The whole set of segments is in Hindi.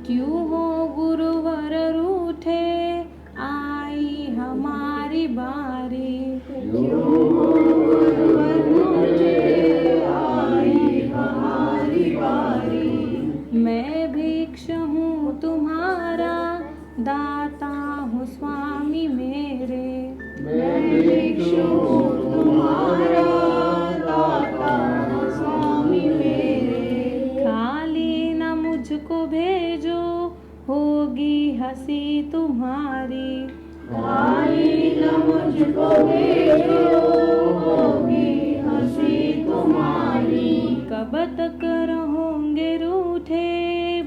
क्यों हो गुरुवर रूठे, आई हमारी बारी। क्यों हो गुरुवर रूठे, आई हमारी बारी। मैं भिक्ष हूँ तुम्हारा, दाता हूँ स्वामी मेरे। मैं भिक्ष हूँ तुम्हारा, दाता हूँ स्वामी मेरे। खाली न मुझको भेजो, होगी हंसी तुम्हारी। खाली न मुझको भेजो, होगी हंसी तुम्हारी। कब तक रहोगे रूठे,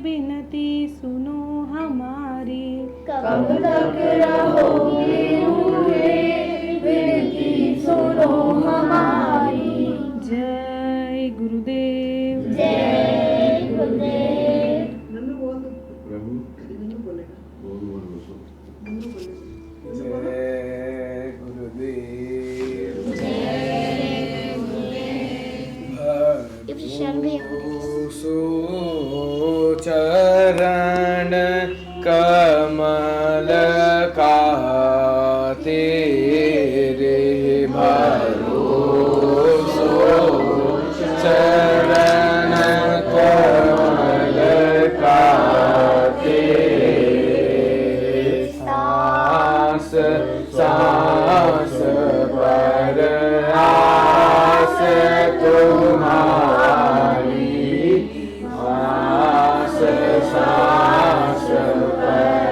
बिनती सुनो हमारी। कब तक रहोगे रूठे, विनती सुनो हमारी। जय गुरुदेव। जय गुरुदेव। जय गुरुदेव। सो चरण कमल का तेरे भरोसो, चरण कमल का तेरे। सांस सांस पर आस तुम्हारी, सांस सांस पर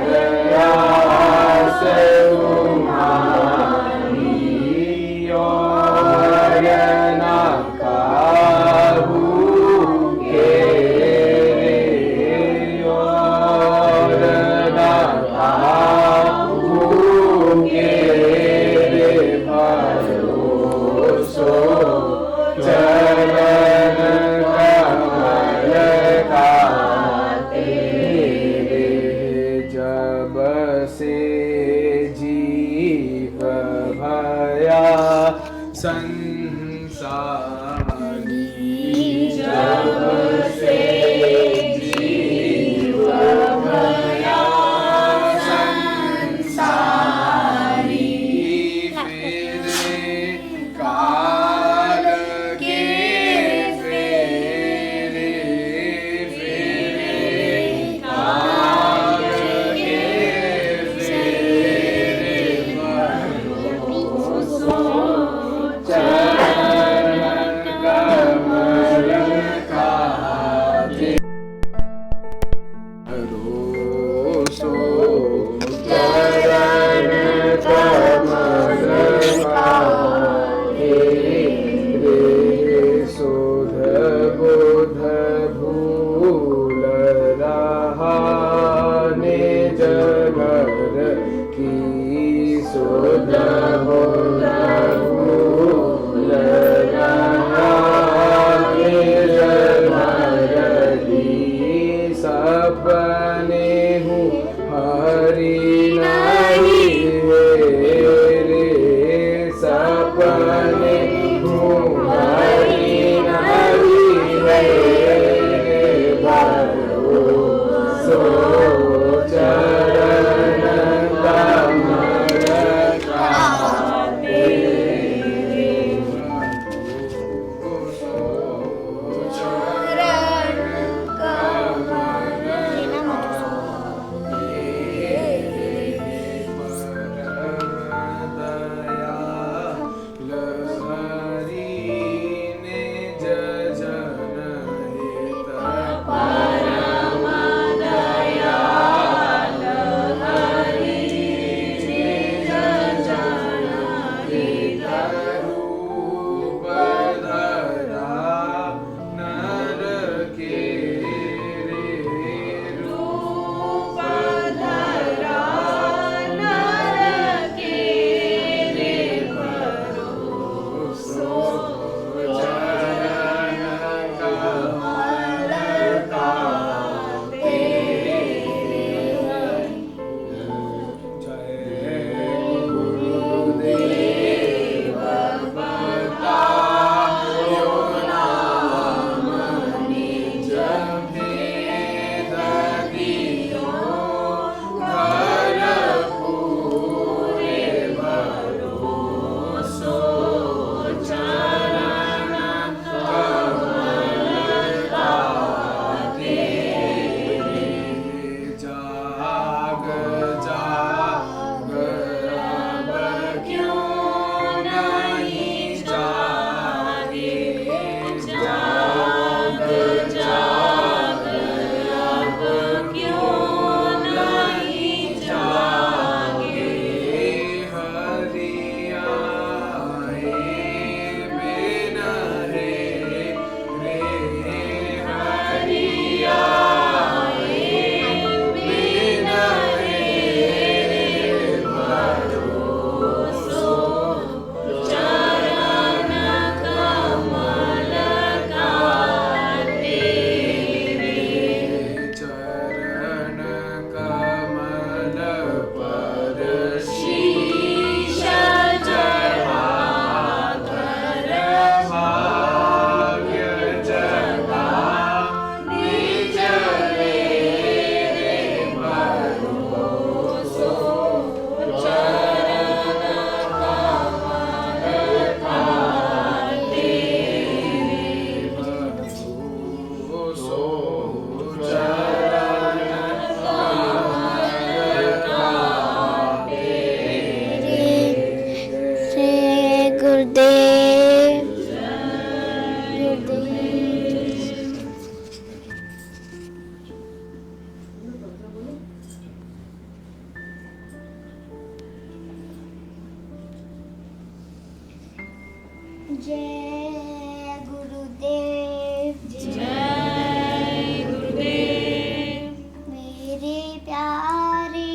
जय गुरुदेव जय गुरुदेव। मेरे प्यारे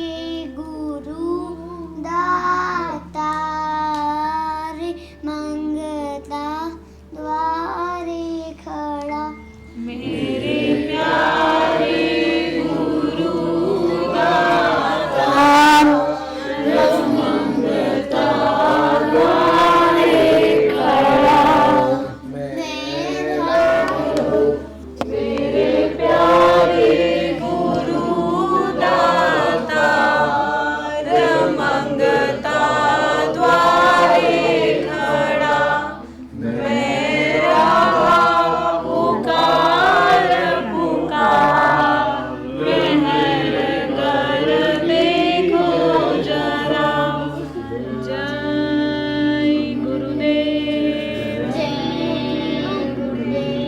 गुरु दाता रे मंगता द्वारे खड़ा। मेरे प्यारे गुरु दाता मंगता द्वारे खड़ा। मेरे प्यारे गुरु दाता मंगता द्वारे खड़ा। मेरा पुकार पुकार मेहर कर देखो जरा। जय गुरुदेव। जय गुरुदेव।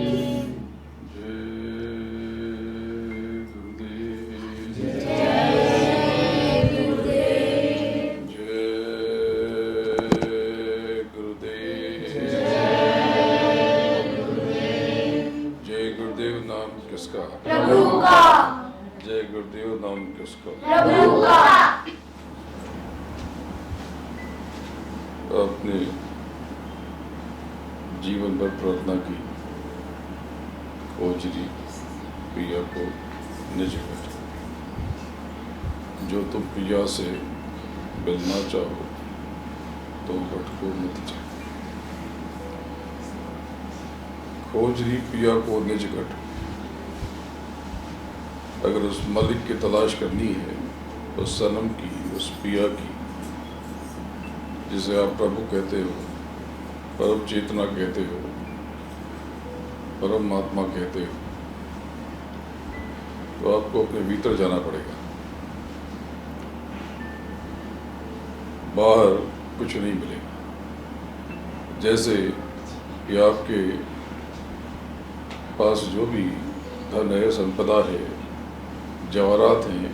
जय गुरुदेव नाम किसका? प्रभु का। जय गुरुदेव नाम किसका? प्रभु का। अपने जीवन भर प्रार्थना की, खोजरी प्रिया को निज कर। जो तुम प्रिया से मिलना चाहो तो भटको मत जाओ। खोजरी प्रिया को निज घट। अगर उस मालिक की तलाश करनी है, उस सनम की, उस प्रिया की जिसे आप प्रभु कहते हो, परम चेतना कहते हो, परमात्मा कहते हो, तो आपको अपने भीतर जाना पड़ेगा। बाहर कुछ नहीं मिलेगा। जैसे कि आपके पास जो भी धन है, संपदा है, जवाहरात हैं,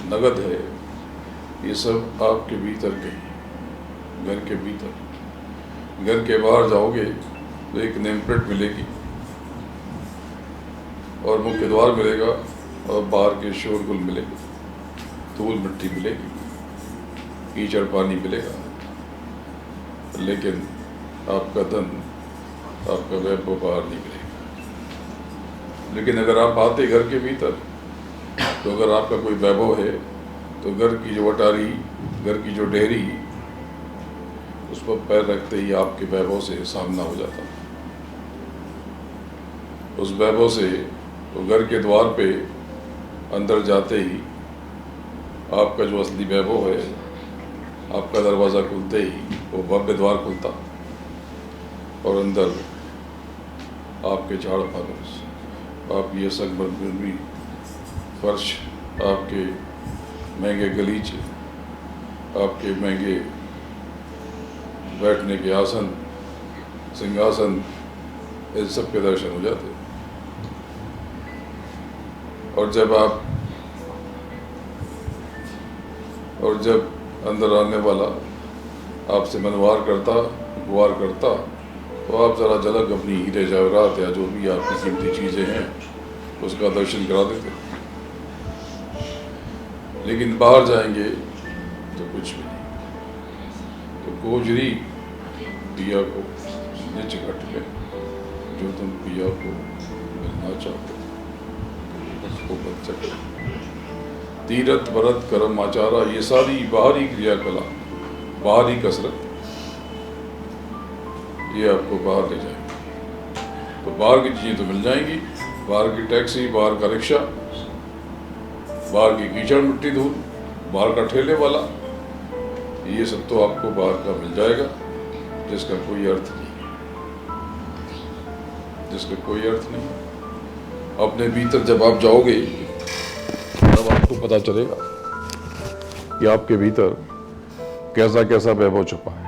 नगद है, ये सब आपके भीतर के हैं, घर के भीतर। घर के बाहर जाओगे तो एक नेम प्लेट मिलेगी और मुख्य द्वार मिलेगा और बाहर के शोरगुल मिलेंगे, धूल मिट्टी मिलेगी, कीचड़ पानी मिलेगा, लेकिन आपका धन, आपका वैभव बाहर नहीं मिलेगा। लेकिन अगर आप आते घर के भीतर, तो अगर आपका कोई वैभव है तो घर की जो अटारी, घर की जो डेहरी, उस पर पैर रखते ही आपके वैभव से सामना हो जाता। उस वैभव से तो घर के द्वार पे अंदर जाते ही आपका जो असली वैभव है, आपका दरवाज़ा खुलते ही वो भव्य द्वार खुलता और अंदर आपके झाड़ फानूस, आपकी ये संगमरमरी फर्श, आपके महंगे गलीचे, आपके महंगे बैठने के आसन, सिंहासन, इन सब के दर्शन हो जाते। और जब अंदर आने वाला आपसे मनवार करता, गुहार करता, तो आप जरा झलक अपनी हीरे जवाहरात या जो भी आपकी कीमती चीज़ें हैं उसका दर्शन करा देते। लेकिन बाहर जाएंगे तो कुछ भी नहीं। तो गोजरी पिया को निज घट में, जो तुम पिया को मिलना चाहते उसको बच सके। तीरथ भरत कर्म आचारा, ये सारी बाहरी क्रियाकला, बाहरी कसरत, ये आपको बाहर ले जाएंगे। तो बाहर की चीज़ें तो मिल जाएंगी, बाहर की टैक्सी, बाहर का रिक्शा, बाहर की कीचड़ मिट्टी धूल, बाहर का ठेले वाला, ये सब तो आपको बाहर का मिल जाएगा, जिसका कोई अर्थ नहीं, जिसका कोई अर्थ नहीं। अपने भीतर जब आप जाओगे तब आपको पता चलेगा कि आपके भीतर कैसा कैसा वैभव छुपा है,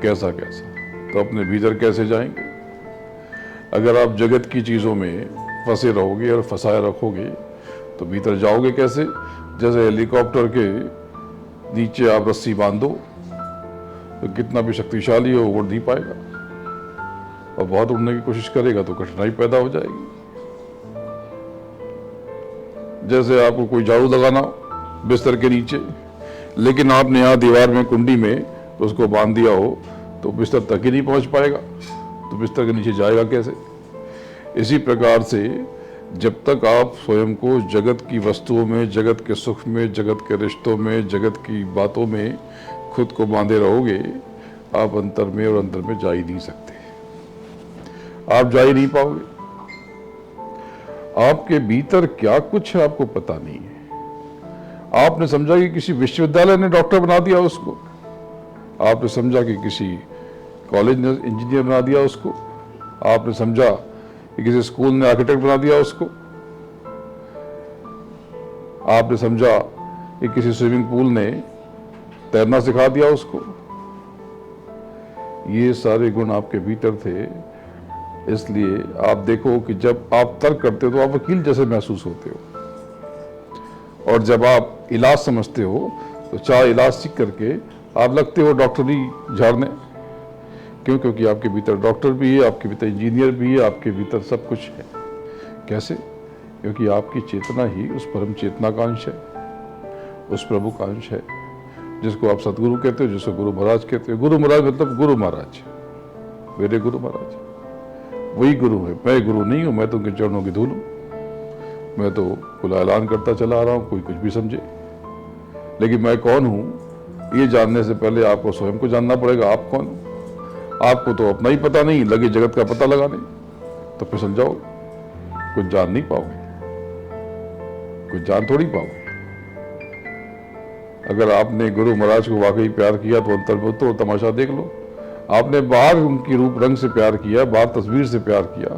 कैसा कैसा। तो अपने भीतर कैसे जाएंगे? अगर आप जगत की चीज़ों में फंसे रहोगे और फंसाए रखोगे तो भीतर जाओगे कैसे? जैसे हेलीकॉप्टर के नीचे आप रस्सी बांध दो तो कितना भी शक्तिशाली हो उड़ नहीं पाएगा, और बहुत उड़ने की कोशिश करेगा तो कठिनाई पैदा हो जाएगी। जैसे आपको कोई झाड़ू लगाना हो बिस्तर के नीचे, लेकिन आपने यहाँ दीवार में कुंडी में तो उसको बांध दिया हो तो बिस्तर तक ही नहीं पहुंच पाएगा, तो बिस्तर के नीचे जाएगा कैसे। इसी प्रकार से जब तक आप स्वयं को जगत की वस्तुओं में, जगत के सुख में, जगत के रिश्तों में, जगत की बातों में खुद को बांधे रहोगे, आप अंतर में और अंतर में जा ही नहीं सकते, आप जा ही नहीं पाओगे। आपके भीतर क्या कुछ है आपको पता नहीं है। आपने समझा कि किसी विश्वविद्यालय ने डॉक्टर बना दिया उसको, आपने समझा कि किसी कॉलेज ने इंजीनियर बना दिया उसको, आपने समझा कि किसी स्कूल ने आर्किटेक्ट बना दिया उसको, आपने समझा कि किसी स्विमिंग पूल ने तैरना सिखा दिया उसको। ये सारे गुण आपके भीतर थे। इसलिए आप देखो कि जब आप तर्क करते हो तो आप वकील जैसे महसूस होते हो, और जब आप इलाज समझते हो तो चाहे इलाज सीख करके आप लगते हो डॉक्टरी झाड़ने। क्यों? क्योंकि आपके भीतर डॉक्टर भी है, आपके भीतर इंजीनियर भी है, आपके भीतर सब कुछ है। कैसे? क्योंकि आपकी चेतना ही उस परम चेतना का अंश है, उस प्रभु का अंश है, जिसको आप सदगुरु कहते हो, जिसको गुरु महाराज कहते हो। गुरु महाराज मतलब गुरु महाराज, मेरे गुरु महाराज वही गुरु है। मैं गुरु नहीं हूं, मैं तो उनके चरणों की धूल हूं। मैं तो खुला ऐलान करता चला आ रहा हूं, कोई कुछ भी समझे, लेकिन मैं कौन हूं ये जानने से पहले आपको स्वयं को जानना पड़ेगा। आप कौन हो? आपको तो अपना ही पता नहीं, लगे जगत का पता लगाने, तो फिसल जाओगे, कुछ जान नहीं पाओगे, कुछ जान थोड़ी पाओगे। अगर आपने गुरु महाराज को वाकई प्यार किया तो अंतर में उतरो, तमाशा देख लो। आपने बाहर उनकी रूप रंग से प्यार किया, बाहर तस्वीर से प्यार किया,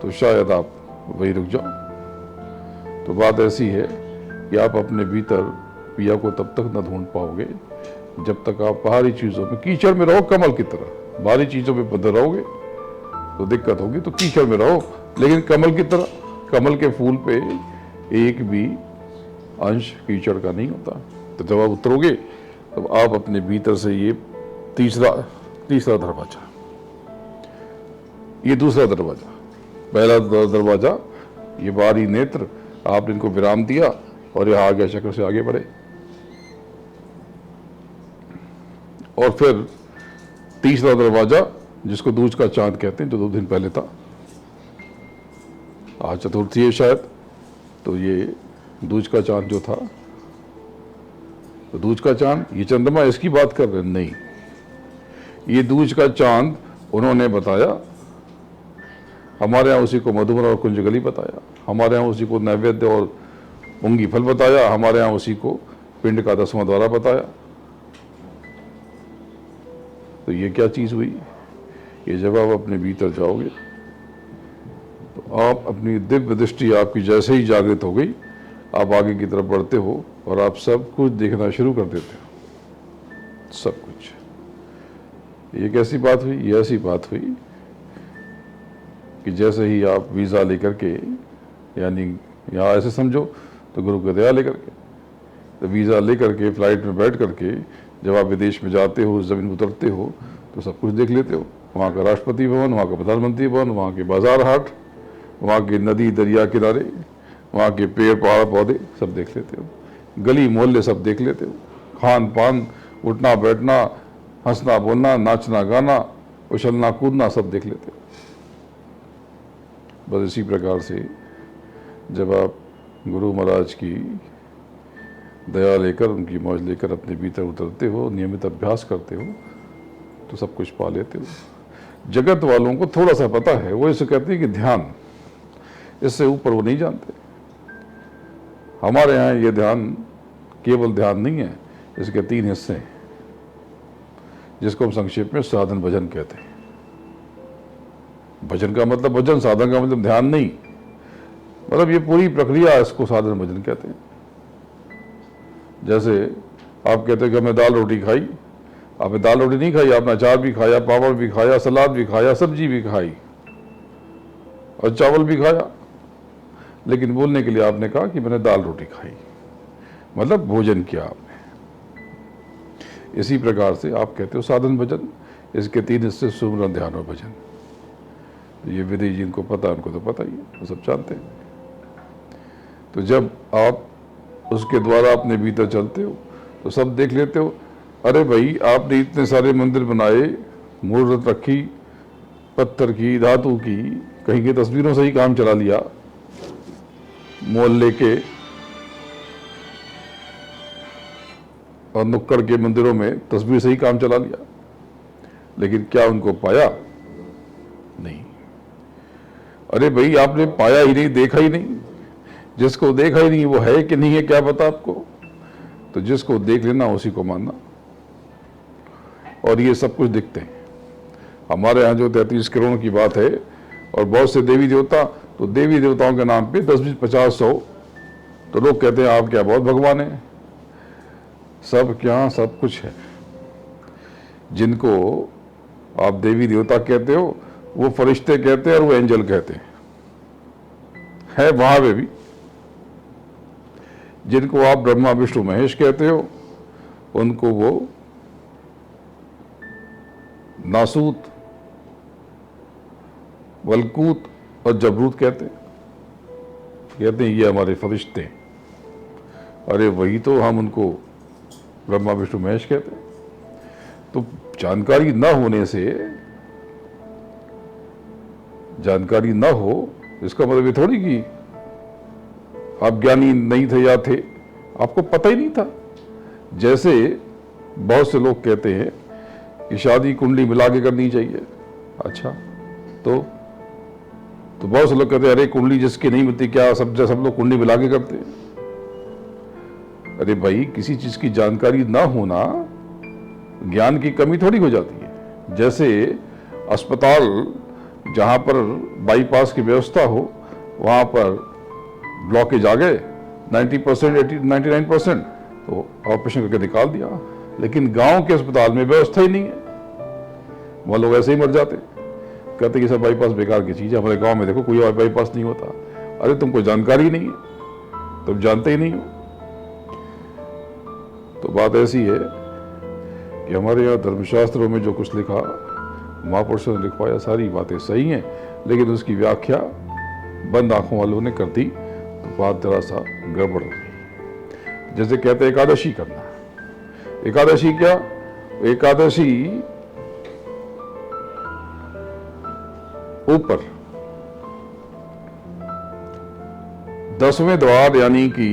तो शायद आप वही रुक जाओ। तो बात ऐसी है कि आप अपने भीतर पिया को तब तक न ढूंढ पाओगे जब तक आप बाहरी चीजों में कीचड़ में रहो, कमल की तरह। बाहरी चीजों में बंधे रहोगे तो दिक्कत होगी, तो कीचड़ में रहो, लेकिन कमल की तरह। कमल के फूल पे एक भी अंश कीचड़ का नहीं होता। तो जब आप उतरोगे तब आप अपने भीतर से ये तीसरा दरवाजा, ये दूसरा दरवाजा, पहला दरवाजा ये बाहरी नेत्र, आपने इनको विराम दिया और यह आगे चक्र से आगे बढ़े। और फिर तीसरा दरवाजा जिसको दूज का चांद कहते हैं, जो 2 दिन पहले था, आज चतुर्थी है शायद, तो ये दूज का चांद जो था, तो दूज का चांद ये चंद्रमा इसकी बात कर रहे नहीं, ये दूज का चांद उन्होंने बताया। हमारे यहाँ उसी को मधुमरा और कुंजगली बताया, हमारे यहाँ उसी को नैवेद्य और पुंगी फल बताया, हमारे यहाँ उसी को पिंड का 10वां द्वारा बताया। तो ये क्या चीज हुई? ये जब आप अपने भीतर जाओगे तो आप अपनी दिव्य दृष्टि आपकी जैसे ही जागृत हो गई, आप आगे की तरफ बढ़ते हो और आप सब कुछ देखना शुरू कर देते हो, सब कुछ। ये कैसी बात हुई? ये ऐसी बात हुई कि जैसे ही आप वीज़ा लेकर के, यानी यहाँ ऐसे समझो तो गुरु की दया लेकर के, तो वीज़ा लेकर के फ्लाइट में बैठ करके जब आप विदेश में जाते हो, ज़मीन में उतरते हो, तो सब कुछ देख लेते हो। वहाँ का राष्ट्रपति भवन, वहाँ का प्रधानमंत्री भवन, वहाँ के बाजार हाट, वहाँ के नदी दरिया किनारे, वहाँ के पेड़ पहाड़ पौधे सब देख लेते हो, गली मोहल्ले सब देख लेते हो, खान पान, उठना बैठना, हंसना बोलना, नाचना गाना, उछलना कूदना सब देख लेते हो। बस इसी प्रकार से जब आप गुरु महाराज की दया लेकर, उनकी मौज लेकर अपने भीतर उतरते हो, नियमित अभ्यास करते हो, तो सब कुछ पा लेते हो। जगत वालों को थोड़ा सा पता है, वो इसे कहते हैं कि ध्यान, इससे ऊपर वो नहीं जानते। हमारे यहाँ ये ध्यान केवल ध्यान नहीं है, इसके 3 हिस्से हैं, जिसको हम संक्षेप में साधन भजन कहते हैं। भजन का मतलब भजन, साधन का मतलब ध्यान नहीं, मतलब ये पूरी प्रक्रिया, इसको साधन भजन कहते हैं। जैसे आप कहते हैं कि हमने दाल रोटी खाई, आपने दाल रोटी नहीं खाई, आपने अचार भी खाया, पापड़ भी खाया, सलाद भी खाया, सब्जी भी खाई और चावल भी खाया, लेकिन बोलने के लिए आपने कहा कि मैंने दाल रोटी खाई, मतलब भोजन किया आपने। इसी प्रकार से आप कहते हो साधन भजन, इसके 3 हिस्से सुमरन, ध्यान और भजन। तो ये विधि जिनको पता है उनको तो पता ही है, वो सब जानते हैं। तो जब आप उसके द्वारा अपने भीतर चलते हो तो सब देख लेते हो, अरे भाई आपने इतने सारे मंदिर बनाए, मूर्त रखी, पत्थर की, धातु की, कहीं की तस्वीरों से ही काम चला लिया, मोहल्ले के और नुक्कड़ के मंदिरों में तस्वीर से ही काम चला लिया, लेकिन क्या उनको पाया? नहीं। अरे भाई आपने पाया ही नहीं, देखा ही नहीं। जिसको देखा ही नहीं वो है कि नहीं है क्या पता आपको? तो जिसको देख लेना उसी को मानना। और ये सब कुछ दिखते हैं। हमारे यहाँ जो 33 करोड़ की बात है और बहुत से देवी देवता, तो देवी देवताओं के नाम पे 10, 20, 50, 100, तो लोग कहते हैं आप क्या बहुत भगवान हैं। सब क्या, सब कुछ है। जिनको आप देवी देवता कहते हो वो फरिश्ते कहते हैं और वो एंजल कहते हैं, है वहां पे भी। जिनको आप ब्रह्मा विष्णु महेश कहते हो उनको वो नासूत, वलकूत और जबरूत कहते हैं ये हमारे फरिश्ते हैं। अरे वही तो हम उनको ब्रह्मा विष्णु महेश कहते हैं। तो जानकारी न होने से, जानकारी न हो इसका मतलब ये थोड़ी कि आप ज्ञानी नहीं थे या थे, आपको पता ही नहीं था। जैसे बहुत से लोग कहते हैं कि शादी कुंडली मिला के करनी चाहिए। अच्छा, तो बहुत से लोग कहते हैं अरे कुंडली जिसकी नहीं मिलती क्या सब लोग कुंडली मिला के करते हैं। अरे भाई किसी चीज की जानकारी ना होना ज्ञान की कमी थोड़ी हो जाती है। जैसे अस्पताल जहां पर बाईपास की व्यवस्था हो वहां पर ब्लॉकेज आ गए 90%, 99%, तो ऑपरेशन करके निकाल दिया। लेकिन गांव के अस्पताल में व्यवस्था ही नहीं है, वहां लोग ऐसे ही मर जाते। कहते कि सब बाईपास बेकार की चीज है, हमारे गांव में देखो कोई और बाईपास नहीं होता। अरे तुमको जानकारी नहीं है, तुम जानते ही नहीं हो। तो बात ऐसी है कि हमारे यहाँ धर्मशास्त्रों में जो कुछ लिखा, महापुरुषों ने लिखवाया, सारी बातें सही हैं, लेकिन उसकी व्याख्या बंद आंखों वालों ने कर दी तो बात जरा सा गड़बड़ हो गई। जैसे कहते हैं एकादशी करना। एकादशी क्या? एकादशी ऊपर 10वें द्वार यानी कि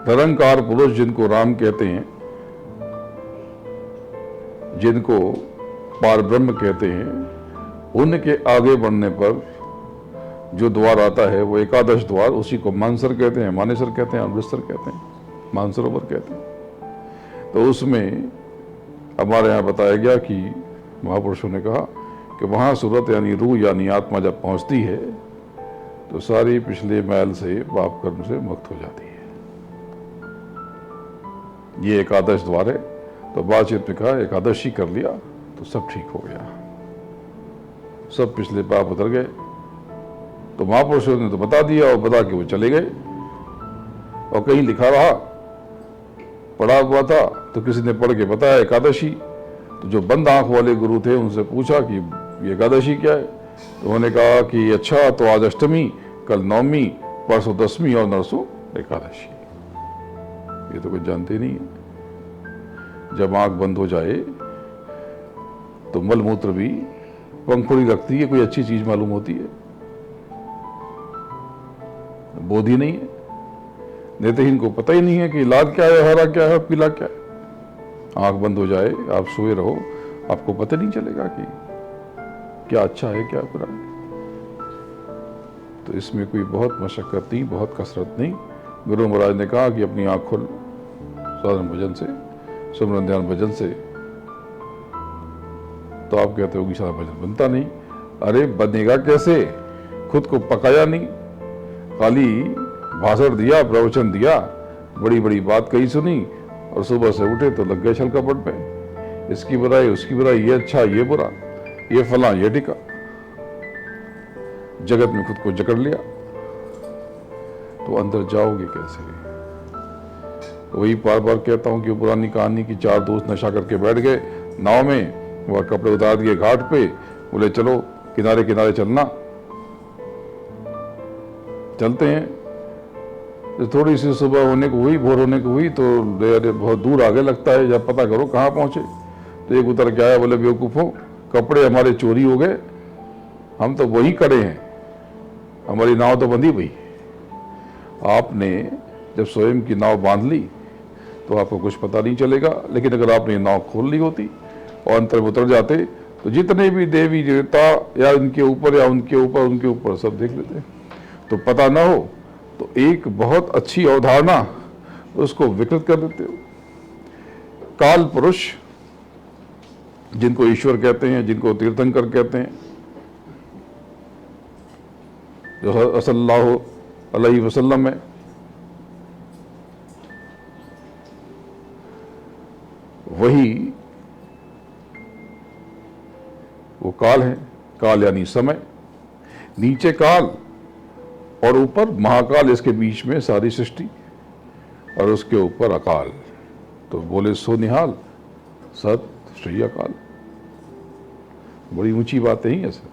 निरंकार पुरुष जिनको राम कहते हैं, जिनको पार ब्रह्म कहते हैं, उनके आगे बढ़ने पर जो द्वार आता है वो एकादश द्वार, उसी को मानसर कहते हैं, मानेसर कहते हैं, अमृतसर कहते हैं, मानसरोवर कहते हैं। तो उसमें हमारे यहाँ बताया गया कि महापुरुषों ने कहा कि वहाँ सूरत यानी रूह यानी आत्मा जब पहुँचती है तो सारी पिछले मैल से, पाप कर्म से मुक्त हो जाती है। ये एकादश द्वार है। तो बातचीत में कहा एकादशी कर लिया तो सब ठीक हो गया, सब पिछले पाप उतर गए। तो महापुरुषों ने तो बता दिया और बता के वो चले गए। और कहीं लिखा रहा, पढ़ा हुआ था तो किसी ने पढ़ के बताया एकादशी। तो जो बंद आंख वाले गुरु थे उनसे पूछा कि ये एकादशी क्या है? तो उन्होंने कहा कि अच्छा तो आज अष्टमी, कल नवमी, परसों दसवीं और नरसों एकादशी। ये तो कुछ जानते नहीं है। जब आंख बंद हो जाए तो मलमूत्र भी पंखुड़ी लगती है, कोई अच्छी चीज मालूम होती है? बोध ही नहीं है। नेत्रहीन को पता ही नहीं है कि लाल क्या है, हरा क्या है, पीला क्या है। आंख बंद हो जाए, आप सोए रहो, आपको पता नहीं चलेगा कि क्या अच्छा है क्या बुरा है। तो इसमें कोई बहुत मशक्कत नहीं, बहुत कसरत नहीं। गुरु महाराज ने कहा कि अपनी आंख खोल, साधन भजन से, सुमरन ध्यान भजन से। तो आप कहते हो कि सारा भजन बनता नहीं। अरे बनेगा कैसे? खुद को पकाया नहीं, खाली भाषण दिया, प्रवचन दिया, बड़ी बड़ी बात कही सुनी और सुबह से उठे तो लग गए छल कपट पे। इसकी बुराई उसकी बुराई, ये अच्छा ये बुरा, ये फला ये टिका, जगत में खुद को जकड़ लिया। तो अंदर जाओगे कैसे? वही बार बार कहता हूँ कि वो पुरानी कहानी की 4 दोस्त नशा करके बैठ गए नाव में, वह कपड़े उतार दिए घाट पे, बोले चलो किनारे किनारे चलना। चलते हैं, तो थोड़ी सी सुबह होने को हुई, भोर होने को हुई, तो अरे बहुत दूर आगे लगता है, जब पता करो कहाँ पहुंचे। तो एक उतर के आया, बोले बेवकूफ़ों, कपड़े हमारे चोरी हो गए, हम तो वही खड़े हैं, हमारी नाव तो बंधी हुई। आपने जब स्वयं की नाव बांध ली तो आपको कुछ पता नहीं चलेगा, लेकिन अगर आपने नाव खोल ली होती और अंतर में उतर जाते तो जितने भी देवी देवता या उनके ऊपर सब देख लेते। तो पता ना हो तो एक बहुत अच्छी अवधारणा उसको विकृत कर देते हो। काल पुरुष जिनको ईश्वर कहते हैं, जिनको तीर्थंकर कहते हैं, जो सल्लल्लाहु अलैहि वसल्लम है, वही वो काल है। काल यानी समय, नीचे काल और ऊपर महाकाल, इसके बीच में सारी सृष्टि और उसके ऊपर अकाल। तो बोले सो निहाल सत श्री अकाल। बड़ी ऊंची बातें ही ऐसे,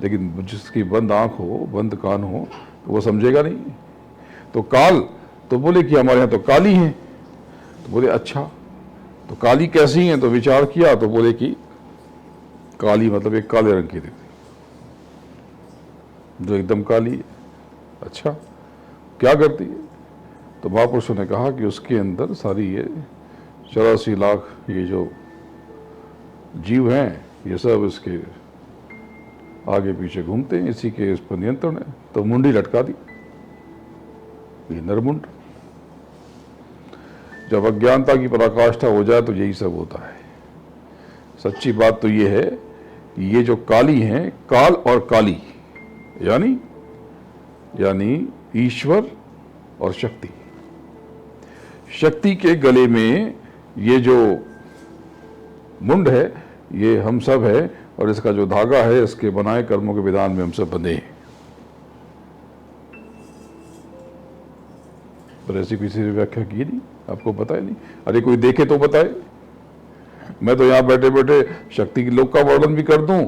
लेकिन जिसकी बंद आंख हो, बंद कान हो, तो वो समझेगा नहीं। तो काल, तो बोले कि हमारे यहाँ तो काली है। तो बोले अच्छा, तो काली कैसी है? तो विचार किया तो बोले कि काली मतलब एक काले रंग की दिखती, जो एकदम काली है। अच्छा, क्या करती है? तो महापुरुषों ने कहा कि उसके अंदर सारी ये 84 लाख ये जो जीव हैं, ये सब इसके आगे पीछे घूमते हैं, इसी के इस पर नियंत्रण है। तो मुंडी लटका दी, ये नरमुंड। जब अज्ञानता की पराकाष्ठा हो जाए तो यही सब होता है। सच्ची बात तो ये है, ये जो काली हैं, काल और काली यानी ईश्वर और शक्ति। शक्ति के गले में ये जो मुंड है, ये हम सब है, और इसका जो धागा है, इसके बनाए कर्मों के विधान में हम सब बंधे हैं। पर ऐसी किसी ने व्याख्या की नहीं, आपको पता ही नहीं। अरे कोई देखे तो बताए। मैं तो यहां बैठे बैठे शक्ति के लोग का वर्णन भी कर दूं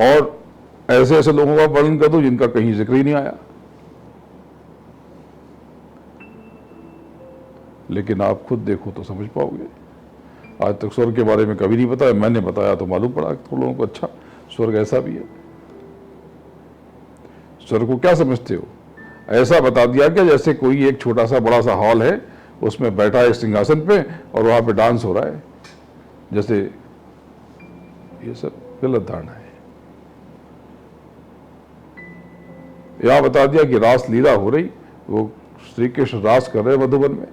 और ऐसे ऐसे लोगों का वर्णन कर दूं जिनका कहीं जिक्र ही नहीं आया। लेकिन आप खुद देखो तो समझ पाओगे। आज तक स्वर्ग के बारे में कभी नहीं बताया, मैंने बताया तो मालूम पड़ा तो लोगों को, अच्छा स्वर्ग ऐसा भी है। स्वर्ग को क्या समझते हो? ऐसा बता दिया कि जैसे कोई एक छोटा सा बड़ा सा हॉल है, उसमें बैठा है सिंहासन पे और वहां पे डांस हो रहा है। जैसे ये सब गलत धारणा है। यहां बता दिया कि रास लीला हो रही, वो श्री कृष्ण रास कर रहे मधुबन में,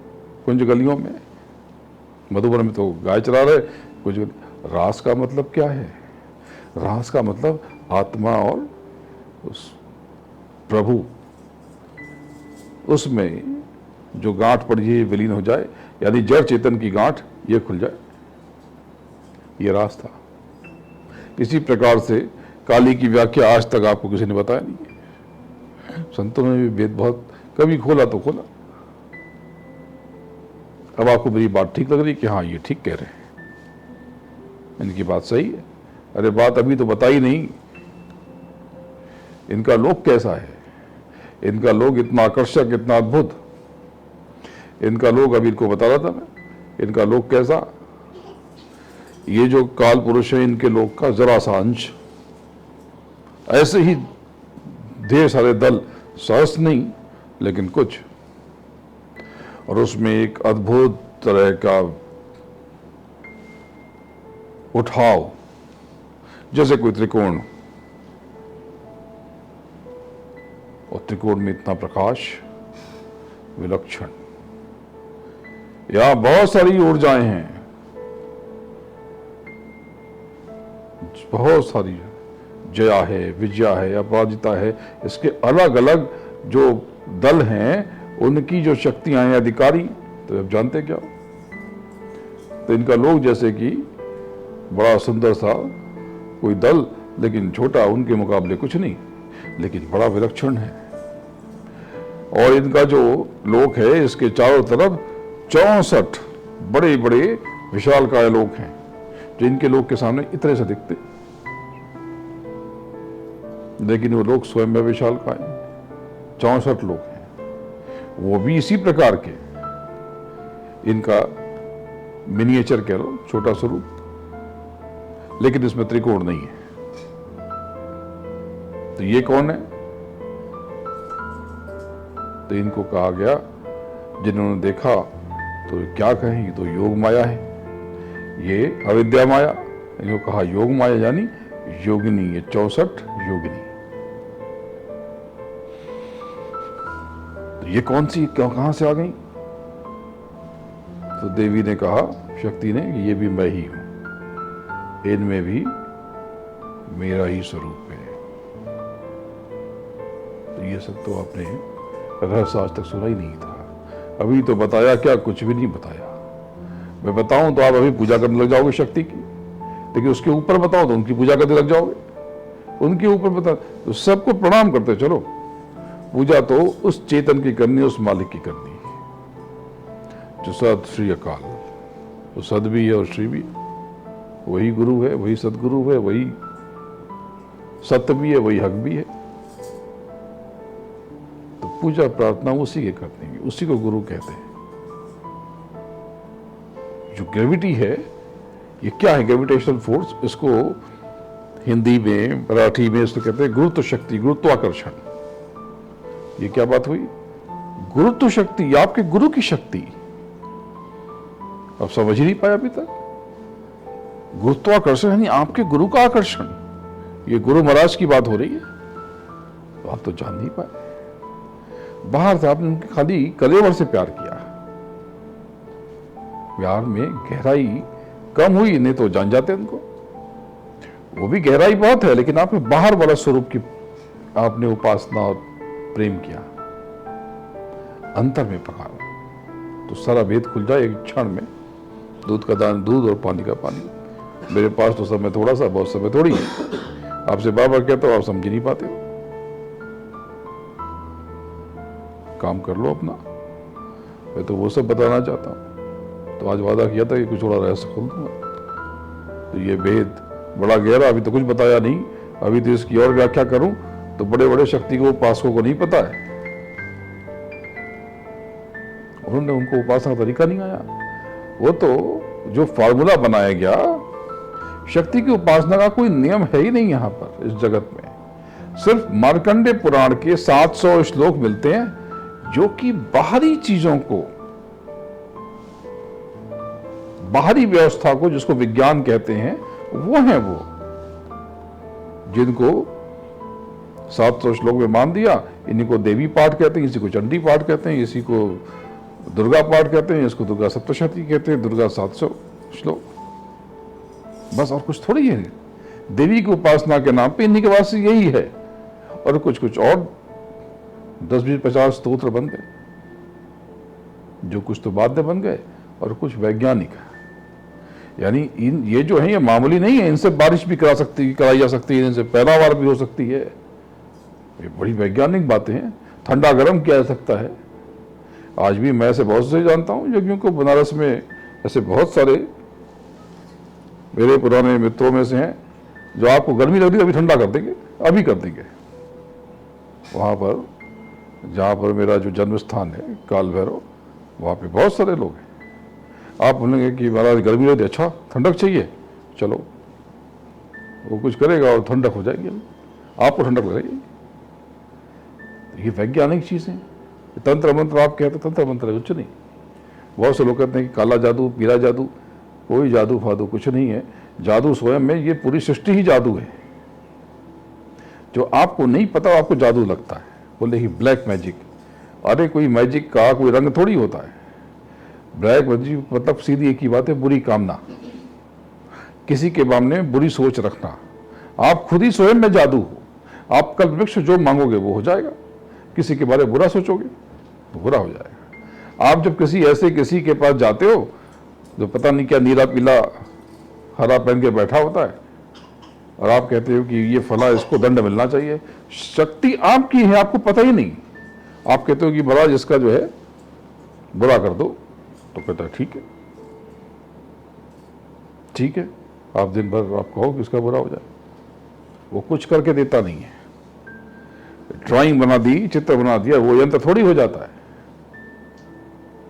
कुंज गलियों में। मधुबन में तो गाय चला रहे कुछ। रास का मतलब क्या है? रास का मतलब आत्मा और उस प्रभु, उसमें जो गांठ पड़ी है विलीन हो जाए, यानी जड़ चेतन की गांठ ये खुल जाए, ये रास था। इसी प्रकार से काली की व्याख्या आज तक आपको किसी ने बताया नहीं है। संतों ने भी वेद बहुत कभी खोला तो खोला। अब आपको मेरी बात ठीक लग रही कि हाँ ये ठीक कह रहे हैं, इनकी बात सही है। अरे बात अभी तो बताई नहीं। इनका लोक कैसा है? इनका लोक इतना आकर्षक, इतना अद्भुत। इनका लोक अभी इनको बता रहा था मैं, इनका लोक कैसा। ये जो काल पुरुष है, इनके लोक का जरा सा अंश। ऐसे ही ढेर सारे दल, सहस्त्र नहीं लेकिन कुछ, और उसमें एक अद्भुत तरह का उठाव, जैसे कोई त्रिकोण, और त्रिकोण में इतना प्रकाश, विलक्षण। यहां बहुत सारी ऊर्जाएं हैं, बहुत सारी। जया है, विजया है, अपराजिता है, इसके अलग अलग जो दल हैं, उनकी जो शक्तियां हैं, अधिकारी, तो अब जानते क्या हो? तो इनका लोग जैसे कि बड़ा सुंदर सा कोई दल, लेकिन छोटा, उनके मुकाबले कुछ नहीं, लेकिन बड़ा विलक्षण है। और इनका जो लोक है, इसके चारों तरफ 64 बड़े बड़े विशालकाय लोग हैं जो इनके लोग के सामने इतने से दिखते, लेकिन वो लोग स्वयं में विशालकाय 64 लोग हैं, वो भी इसी प्रकार के। इनका मिनिएचर कह लो, छोटा स्वरूप, लेकिन इसमें त्रिकोण नहीं है। तो ये कौन है? तो इनको कहा गया, जिन्होंने देखा तो क्या कहें, ये तो योग माया है, ये अविद्या माया। इनको कहा योग माया, यानी योगिनी, ये 64 योगिनी। तो ये कौन सी, कहां से आ गई? तो देवी ने कहा, शक्ति ने, कि ये भी मैं ही हूं, इनमें भी मेरा ही स्वरूप है। तो ये सब तो आपने रहस्य आज तक सुना ही नहीं था। अभी तो बताया क्या, कुछ भी नहीं बताया। मैं बताऊं तो आप अभी पूजा करने लग जाओगे शक्ति की, लेकिन उसके ऊपर बताओ तो उनकी पूजा करने लग जाओगे। उनके ऊपर बता तो सबको प्रणाम करते चलो। पूजा तो उस चेतन की करनी, उस मालिक की करनी है जो सत श्री अकाल। वो सद भी है और श्री भी, वही गुरु है, वही सदगुरु है, वही सत्य भी है, वही हक भी है। तो पूजा प्रार्थना उसी के करनी है, उसी को गुरु कहते हैं। जो ग्रेविटी है, ये क्या है? Gravitational force. इसको हिंदी में, मराठी में इसको कहते हैं गुरुत्व शक्ति, गुरुत्वाकर्षण। ये क्या बात हुई? गुरुत्व शक्ति, आपके गुरु की शक्ति। अब समझ ही नहीं पाया अभी तक। गुरुत्वाकर्षण यानी आपके गुरु का आकर्षण। ये गुरु महाराज की बात हो रही है, तो आप तो जान नहीं पाए। बाहर से आपने उनके खाली कलेवर से प्यार किया, प्यार में गहराई कम हुई, नहीं तो जान जाते उनको। वो भी गहराई बहुत है, लेकिन आपने बाहर वाला स्वरूप की आपने उपासना और प्रेम किया, अंतर में पकाया, तो सारा भेद खुल जाए एक क्षण में। दूध का दान दूध और पानी का पानी। मेरे पास तो समय थोड़ा सा, बहुत समय थोड़ी है। आपसे बार-बार कहता हूं, आप समझ नहीं पाते हो। काम कर लो अपना। मैं तो वो सब बताना चाहता हूं। तो आज वादा किया था कि कुछ थोड़ा रहस्य खोल दूंगा। तो ये भेद बड़ा गहरा, अभी तो कुछ बताया नहीं। अभी तो इसकी और व्याख्या करूं तो बड़े बड़े शक्ति को उपासकों को नहीं पता है, उन्होंने उनको उपासना का तरीका नहीं आया। वो तो जो फार्मूला बनाया गया, शक्ति की उपासना का कोई नियम है ही नहीं यहां पर इस जगत में। सिर्फ मार्कंडे पुराण के 700 श्लोक मिलते हैं जो कि बाहरी चीजों को, बाहरी व्यवस्था को, जिसको विज्ञान कहते हैं, वो है वो जिनको 700 श्लोक में मान दिया। इन्हीं को देवी पाठ कहते हैं, इसी को चंडी पाठ कहते हैं, इसी को दुर्गा पाठ कहते हैं, इसको दुर्गा सप्तशती कहते हैं, दुर्गा 700 श्लोक, बस। और कुछ थोड़ी है। देवी की उपासना के नाम पे इन्हीं के पास यही है। और कुछ कुछ और 10-20-50 स्तोत्र बन गए, जो कुछ तो बाद में बन गए, और कुछ वैज्ञानिक है। यानी ये जो है, ये मामूली नहीं है। इनसे बारिश भी कराई जा सकती है, इनसे पैदावार भी हो सकती है। ये बड़ी वैज्ञानिक बातें हैं। ठंडा गर्म किया जा सकता है। आज भी मैं ऐसे बहुत से जानता हूं यज्ञों को, बनारस में ऐसे बहुत सारे मेरे पुराने मित्रों में से हैं जो आपको गर्मी लग रही है अभी ठंडा कर देंगे, अभी कर देंगे। वहां पर जहां पर मेरा जो जन्म स्थान है काल भैरव, वहां पे बहुत सारे लोग हैं। आप बोलेंगे कि महाराज गर्मी लग रही, अच्छा ठंडक चाहिए, चलो वो कुछ करेगा और ठंडक हो जाएगी, आपको ठंडक लगेगी। ये वैज्ञानिक चीज है। तंत्र मंत्र आप कहते, तंत्र मंत्र कुछ नहीं। बहुत से लोग कहते हैं कि काला जादू, पीला जादू, कोई जादू फादू कुछ नहीं है। जादू स्वयं में, ये पूरी सृष्टि ही जादू है। जो आपको नहीं पता, आपको जादू लगता है। बोले ही ब्लैक मैजिक, अरे कोई मैजिक का कोई रंग थोड़ी होता है। ब्लैक मैजिक मतलब सीधी एक ही बात है, बुरी कामना, किसी के सामने बुरी सोच रखना। आप खुद ही स्वयं में जादू हो। आप कल वृक्ष जो मांगोगे वो हो जाएगा। किसी के बारे में बुरा सोचोगे तो बुरा हो जाएगा। आप जब किसी के पास जाते हो जो पता नहीं क्या नीला पीला हरा पहन के बैठा होता है, और आप कहते हो कि ये फला, इसको दंड मिलना चाहिए, शक्ति आपकी है, आपको पता ही नहीं। आप कहते हो कि महाराज इसका जो है बुरा कर दो, तो कहता ठीक है, ठीक है, आप दिन भर आप कहो कि उसका बुरा हो जाए। वो कुछ करके देता नहीं है। ड्राइंग बना दी, चित्र बना दिया, वो यंत्र थोड़ी हो जाता है।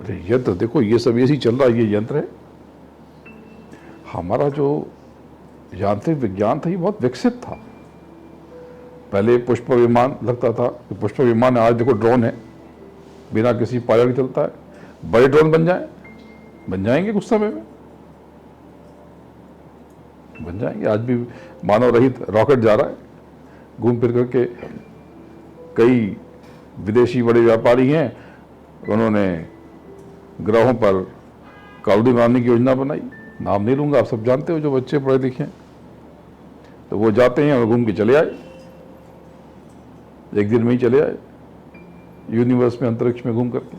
अरे यंत्र देखो, ये सब ऐसे ही चल रहा है, ये यंत्र है। हमारा जो यांत्रिक विज्ञान था ये बहुत विकसित था। पहले पुष्प विमान लगता था, पुष्प विमान आज देखो ड्रोन है, बिना किसी पायलट के चलता है। बड़े ड्रोन बन जाएंगे कुछ समय में, बन जाएंगे। आज भी मानव रहित रॉकेट जा रहा है, घूम फिर करके। कई विदेशी बड़े व्यापारी हैं, उन्होंने ग्रहों पर कॉलोनी बनाने की योजना बनाई। नाम नहीं लूंगा, आप सब जानते हो जो बच्चे पढ़े लिखे हैं। तो वो जाते हैं और घूम के चले आए, एक दिन में ही चले आए यूनिवर्स में, अंतरिक्ष में घूम करके।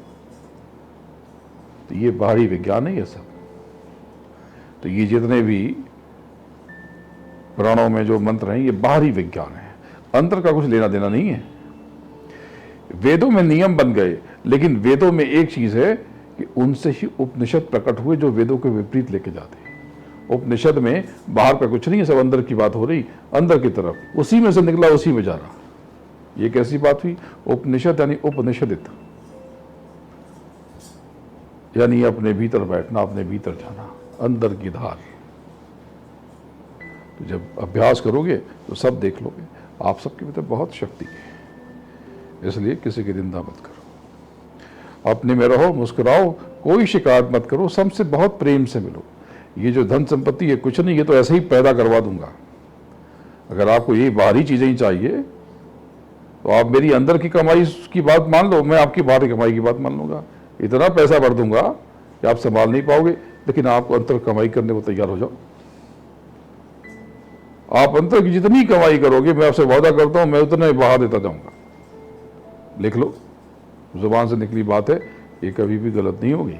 तो ये बाहरी विज्ञान है ये सब। तो ये जितने भी पुराणों में जो मंत्र हैं ये बाहरी विज्ञान है, अंतर का कुछ लेना देना नहीं है। वेदों में नियम बन गए, लेकिन वेदों में एक चीज है कि उनसे ही उपनिषद प्रकट हुए जो वेदों के विपरीत लेके जाते हैं। उपनिषद में बाहर का कुछ नहीं है, सब अंदर की बात हो रही, अंदर की तरफ, उसी में से निकला उसी में जा रहा। ये कैसी बात हुई? उपनिषद यानी उपनिषदित, यानी अपने भीतर बैठना, अपने भीतर जाना, अंदर की धार। तो जब अभ्यास करोगे तो सब देख लोगे, आप सबके भीतर बहुत शक्ति है। इसलिए किसी की निंदा मत करो, अपने में रहो, मुस्कुराओ, कोई शिकायत मत करो, सबसे बहुत प्रेम से मिलो। ये जो धन संपत्ति है कुछ नहीं, ये तो ऐसे ही पैदा करवा दूंगा। अगर आपको ये बाहरी चीजें ही चाहिए तो आप मेरी अंदर की कमाई की बात मान लो, मैं आपकी बाहरी कमाई की बात मान लूंगा। इतना पैसा भर दूंगा कि आप संभाल नहीं पाओगे, लेकिन आप अंतर कमाई करने को तैयार हो जाओ। आप अंतर की जितनी कमाई करोगे, मैं आपसे वादा करता हूं, मैं उतना ही बहा देता जाऊंगा। लिख लो, जुबान से निकली बात है, ये कभी भी गलत नहीं होगी।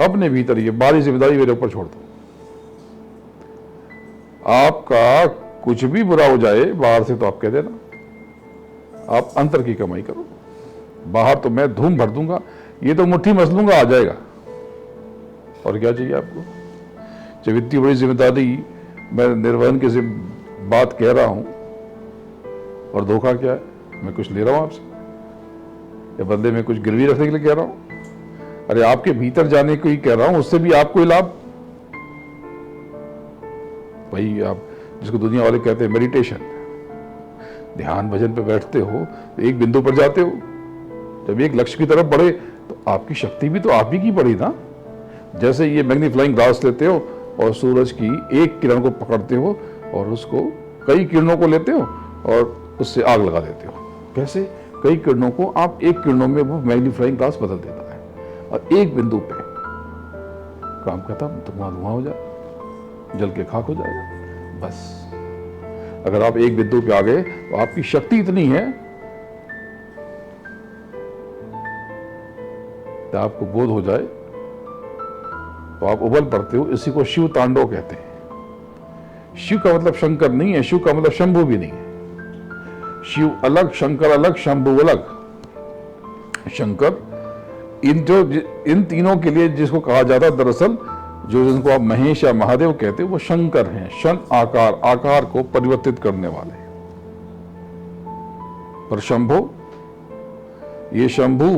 अपने भीतर ये बाहरी जिम्मेदारी मेरे ऊपर छोड़ दो। आपका कुछ भी बुरा हो जाए बाहर से तो आप कह देना, आप अंतर की कमाई करो। बाहर तो मैं धूम भर दूंगा, ये तो मुट्ठी मसलूंगा, आ जाएगा। और क्या चाहिए आपको? जब इतनी बड़ी जिम्मेदारी मैं निर्वहन की बात कह रहा हूं, और धोखा क्या है? मैं कुछ ले रहा हूं आपसे, या बदले में कुछ गिरवी रखने के लिए कह रहा हूं? अरे आपके भीतर जाने को ही कह रहा हूं, उससे भी आपको ही लाभ। भाई आप जिसको दुनिया वाले कहते हैं मेडिटेशन, ध्यान भजन पे बैठते हो तो एक बिंदु पर जाते हो। जब एक लक्ष्य की तरफ बढ़े तो आपकी शक्ति भी तो आप ही की बढ़ी ना। जैसे ये मैग्नीफाइंग ग्लास लेते हो और सूरज की एक किरण को पकड़ते हो और उसको कई किरणों को लेते हो और उससे आग लगा देते हो। कैसे? कई किरणों को आप एक किरणों में वो मैग्नीफाइंग ग्लास बदल देता है, और एक बिंदु पे काम खत्म, धुआं धुआं हो जाए, जल के खाक हो जाएगा। बस अगर आप एक बिंदु पे आ गए तो आपकी शक्ति इतनी है तो आपको बोध हो जाए तो आप उबल पड़ते हो। इसी को शिव तांडव कहते हैं। शिव का मतलब शंकर नहीं है, शिव का मतलब शंभु भी नहीं है। शिव अलग, शंकर अलग, शंभु अलग। शंकर इन तीनों के लिए जिसको कहा जाता है, दरअसल जो जिनको आप महेश या महादेव कहते हो, वो शंकर हैं। शन आकार, आकार को परिवर्तित करने वाले। पर शंभु, ये शंभु,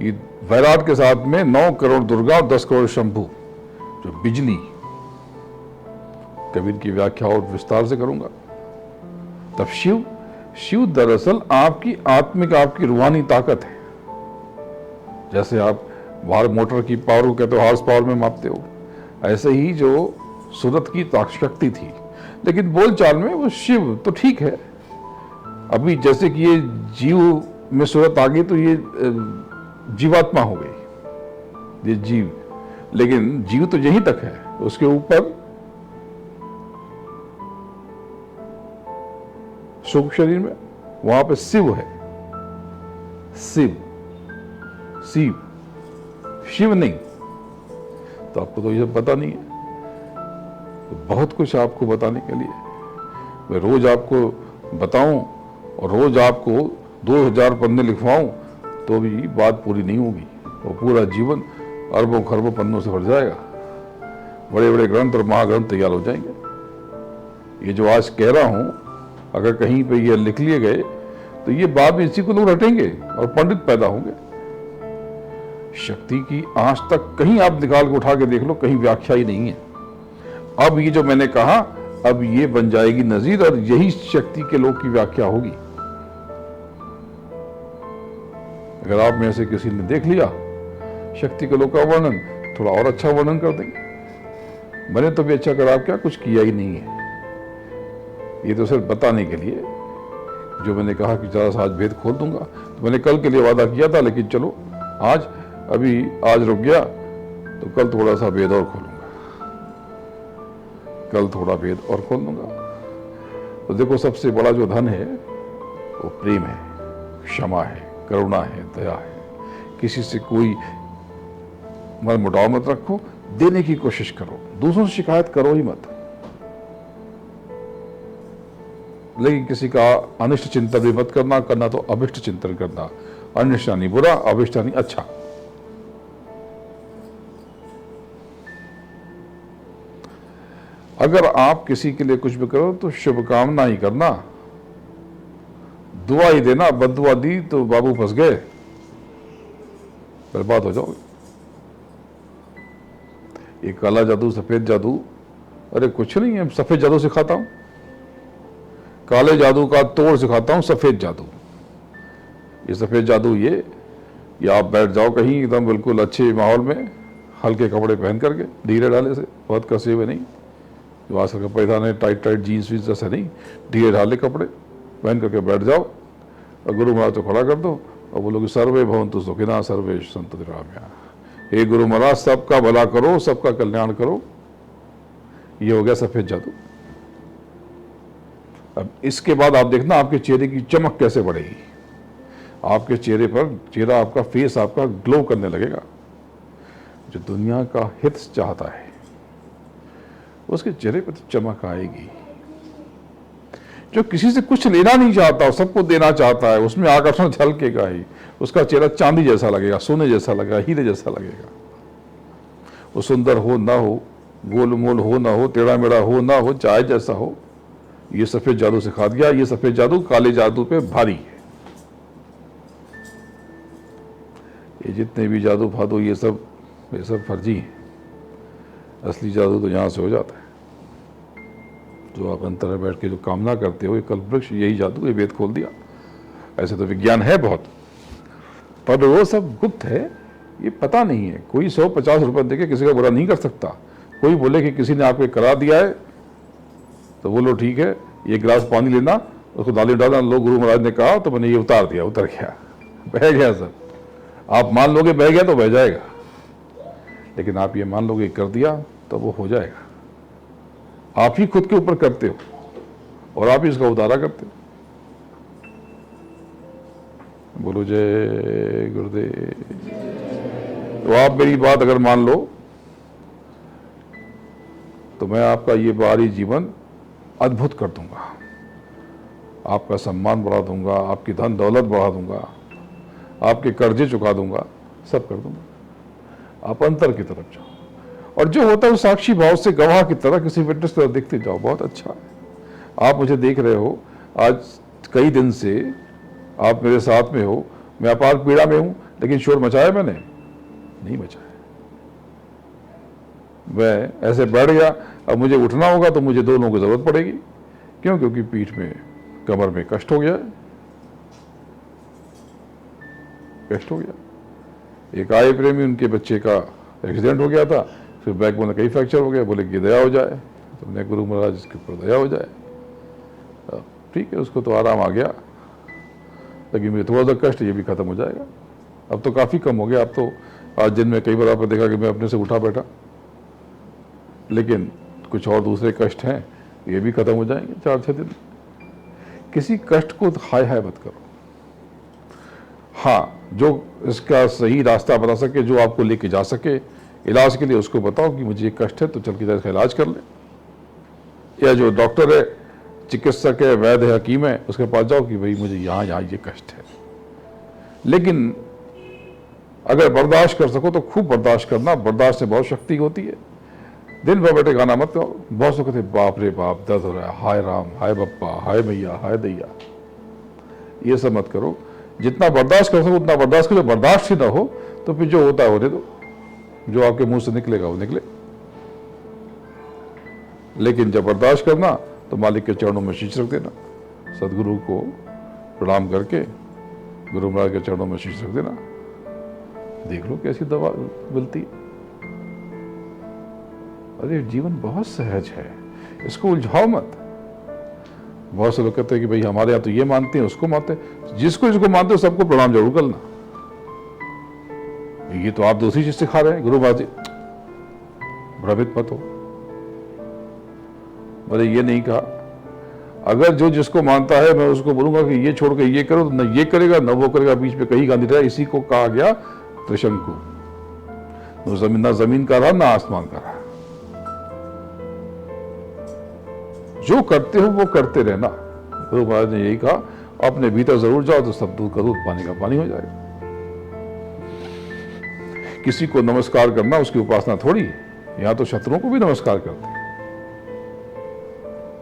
ये वैराट के साथ में 9 करोड़ दुर्गा और 10 करोड़ शंभु, जो बिजली, कबीर की व्याख्या और विस्तार से करूंगा। तब शिव, शिव दरअसल आपकी आत्मिक, आपकी रूहानी ताकत है। जैसे आप बाहर मोटर की पावर को कहते हो, हॉर्स पावर में मापते हो, ऐसे ही जो सूरत की शक्ति थी, लेकिन बोलचाल में वो शिव तो ठीक है। अभी जैसे कि ये जीव में सूरत आ गई तो ये जीवात्मा हो गई, ये जीव, लेकिन जीव तो यहीं तक है। उसके ऊपर सूक्ष्म शरीर में वहां पे शिव है। शिव, शिव, शिव नहीं। तो आपको तो ये सब पता नहीं है। तो बहुत कुछ आपको बताने के लिए मैं रोज आपको बताऊं और रोज आपको 2000 पन्ने लिखवाऊं तो भी बात पूरी नहीं होगी। वो पूरा जीवन अरबों खरबों पन्नों से भर जाएगा, बड़े बड़े ग्रंथ और महाग्रंथ तैयार हो जाएंगे। ये जो आज कह रहा हूं, अगर कहीं पे ये लिख लिए गए तो ये बाद में इसी को लोग रटेंगे और पंडित पैदा होंगे। शक्ति की आंच तक कहीं आप निकाल के उठा के देख लो, कहीं व्याख्या ही नहीं है। अब ये जो मैंने कहा, अब ये बन जाएगी नजीर, और यही शक्ति के लोग की व्याख्या होगी। अगर आप में से किसी ने देख लिया शक्ति के लोग का वर्णन, थोड़ा और अच्छा वर्णन कर देंगे। मैंने तो भी अच्छा कर, आप क्या कुछ किया ही नहीं है। ये तो सिर्फ बताने के लिए, जो मैंने कहा कि जरा सा आज भेद खोल दूंगा, तो मैंने कल के लिए वादा किया था, लेकिन चलो आज आज रुक गया तो कल थोड़ा सा भेद और खोलूंगा, कल थोड़ा भेद और खोल दूंगा। तो देखो, सबसे बड़ा जो धन है वो प्रेम है, क्षमा है, करुणा है, दया है। किसी से कोई मन मुटाव मत रखो, देने की कोशिश करो, दूसरों से शिकायत करो ही मत। लेकिन किसी का अनिष्ट चिंतन भी मत करना तो अभिष्ट चिंतन करना। अनिष्ट नहीं बुरा, अभिष्ट नहीं अच्छा। अगर आप किसी के लिए कुछ भी करो तो शुभकामना ही करना, दुआ ही देना। बददुआ दी तो बाबू फंस गए, बर्बाद हो जाओगे। ये काला जादू, सफेद जादू, अरे कुछ नहीं है, सफेद जादू सिखाता हूं, काले जादू का तोड़ सिखाता हूं, सफेद जादू। ये सफेद जादू ये आप बैठ जाओ कहीं एकदम बिल्कुल अच्छे माहौल में, हल्के कपड़े पहन करके, ढीले ढाले से, बहुत कसे हुए नहीं, जो आजकल का परिधान है टाइट जीन्स वीन्स जैसे नहीं, ढीले ढाले कपड़े पहन करके बैठ जाओ और गुरु महाराज को खड़ा कर दो और बोलो कि सर्वे भवन्तु सुखिनः सर्वे सन्तु निरामयाः। हे गुरु महाराज, सबका भला करो, सबका कल्याण करो। ये हो गया सफेद जादू। अब इसके बाद आप देखना आपके चेहरे की चमक कैसे बढ़ेगी। आपके चेहरे पर, चेहरा आपका, फेस आपका ग्लो करने लगेगा। जो दुनिया का हित चाहता है उसके चेहरे पर तो चमक आएगी। जो किसी से कुछ लेना नहीं चाहता, सबको देना चाहता है, उसमें आकर्षण झलकेगा ही। उसका चेहरा चांदी जैसा लगेगा, सोने जैसा लगेगा, हीरे जैसा लगेगा। वो सुंदर हो ना हो, गोल मोल हो ना हो, टेढ़ा मेढ़ा हो ना हो, चाहे जैसा हो, ये सफेद जादू सिखा दिया। ये सफेद जादू काले जादू पे भारी है। ये जितने भी जादू फादू ये सब फर्जी हैं। असली जादू तो यहां से हो जाता है। जो आप अंतर में बैठ के जो कामना करते हो, ये कल्पवृक्ष, यही जादू, ये वेद खोल दिया। ऐसे तो विज्ञान है बहुत, पर वो सब गुप्त है, ये पता नहीं है। कोई 150 रुपए देके किसी का बुरा नहीं कर सकता। कोई बोले कि किसी ने आपको करा दिया है तो बोलो ठीक है, ये गिलास पानी लेना, उसको दाली डालना, लो गुरु महाराज ने कहा तो मैंने ये उतार दिया, उतर गया, बह गया सर। आप मान लोगे बह गया तो बह जाएगा, लेकिन आप ये मान लोगे कर दिया तो वो हो जाएगा। आप ही खुद के ऊपर करते हो और आप ही इसका उतारा करते हो। बोलो जय गुरुदेव। तो आप मेरी बात अगर मान लो तो मैं आपका ये बाहरी जीवन अद्भुत कर दूंगा। आपका सम्मान बढ़ा दूंगा, आपकी धन दौलत बढ़ा दूंगा, आपके कर्जे चुका दूंगा, सब कर दूंगा। आप अंतर की तरफ जाओ और जो होता है वो साक्षी भाव से, गवाह की तरह, किसी विटनेस की तरह देखते जाओ। बहुत अच्छा है। आप मुझे देख रहे हो, आज कई दिन से आप मेरे साथ में हो, मैं अपार पीड़ा में हूं, लेकिन शोर मचाया मैंने नहीं मचाया। मैं ऐसे बैठ गया, अब मुझे उठना होगा तो मुझे दोनों की जरूरत पड़ेगी। क्यों? क्योंकि पीठ में, कमर में कष्ट हो गया, कष्ट हो गया। एक आए प्रेमी, उनके बच्चे का एक्सीडेंट हो गया था, फिर बैकबोन कई फ्रैक्चर हो गया। बोले कि दया हो जाए, तो मैंने गुरु महाराज इसके ऊपर दया हो जाए। ठीक है, उसको तो आराम आ गया, लेकिन मुझे थोड़ा सा कष्ट, ये भी खत्म हो जाएगा। अब तो काफ़ी कम हो गया। अब तो आज दिन में कई बार आपने देखा कि मैं अपने से उठा बैठा, लेकिन कुछ और दूसरे कष्ट हैं, ये भी खत्म हो जाएंगे 4-6 दिन। किसी कष्ट को हाय हाय मत करो। हाँ, जो इसका सही रास्ता बता सके, जो आपको लेके जा सके इलाज के लिए, उसको बताओ कि मुझे ये कष्ट है, तो चल के इसका इलाज कर ले। या जो डॉक्टर है, चिकित्सक है, वैद्य है, हकीम है, उसके पास जाओ कि भाई मुझे यहाँ ये कष्ट है। लेकिन अगर बर्दाश्त कर सको तो खूब बर्दाश्त करना, बर्दाश्त से बहुत शक्ति होती है। दिन भर बैठे गाना मत गाओ। बहुत से कहते बाप रे बाप दर्द हो रहा है, हाय राम, हाय बप्पा, हाय भैया, हाय दैया, ये सब मत करो। जितना बर्दाश्त कर सको उतना बर्दाश्त करो। बर्दाश्त ही ना हो तो फिर जो होता है होने दो, जो आपके मुंह से निकलेगा वो निकले। लेकिन जब बर्दाश्त करना तो मालिक के चरणों में शीश रख देना, सदगुरु को प्रणाम करके गुरु महाराज के चरणों में शीश रख देना। देख लो कैसी दवा मिलती है। अरे जीवन बहुत सहज है, इसको उलझाओ मत। बहुत से लोग कहते हैं कि भाई हमारे यहाँ तो ये मानते हैं, उसको मानते हैं। जिसको मानते हो सबको प्रणाम जरूर करना। ये तो आप दूसरी चीज सिखा रहे हैं गुरु महाराज जी, भ्रमित मत हो। मैंने ये नहीं कहा, अगर जो जिसको मानता है मैं उसको बोलूंगा कि ये छोड़ के ये करो, तो न ये करेगा न वो करेगा, बीच में कहीं गांधी रहा। इसी को कहा गया त्रिशंकु। ना जमीन का रहा ना आसमान का रहा। जो करते हो वो करते रहना। गुरु महाराज ने यही कहा, अपने भीतर जरूर जाओ तो सब दूध का दूध पानी का पानी हो जाएगा। किसी को नमस्कार करना उसकी उपासना थोड़ी। यहां तो शत्रुओं को भी नमस्कार करते हैं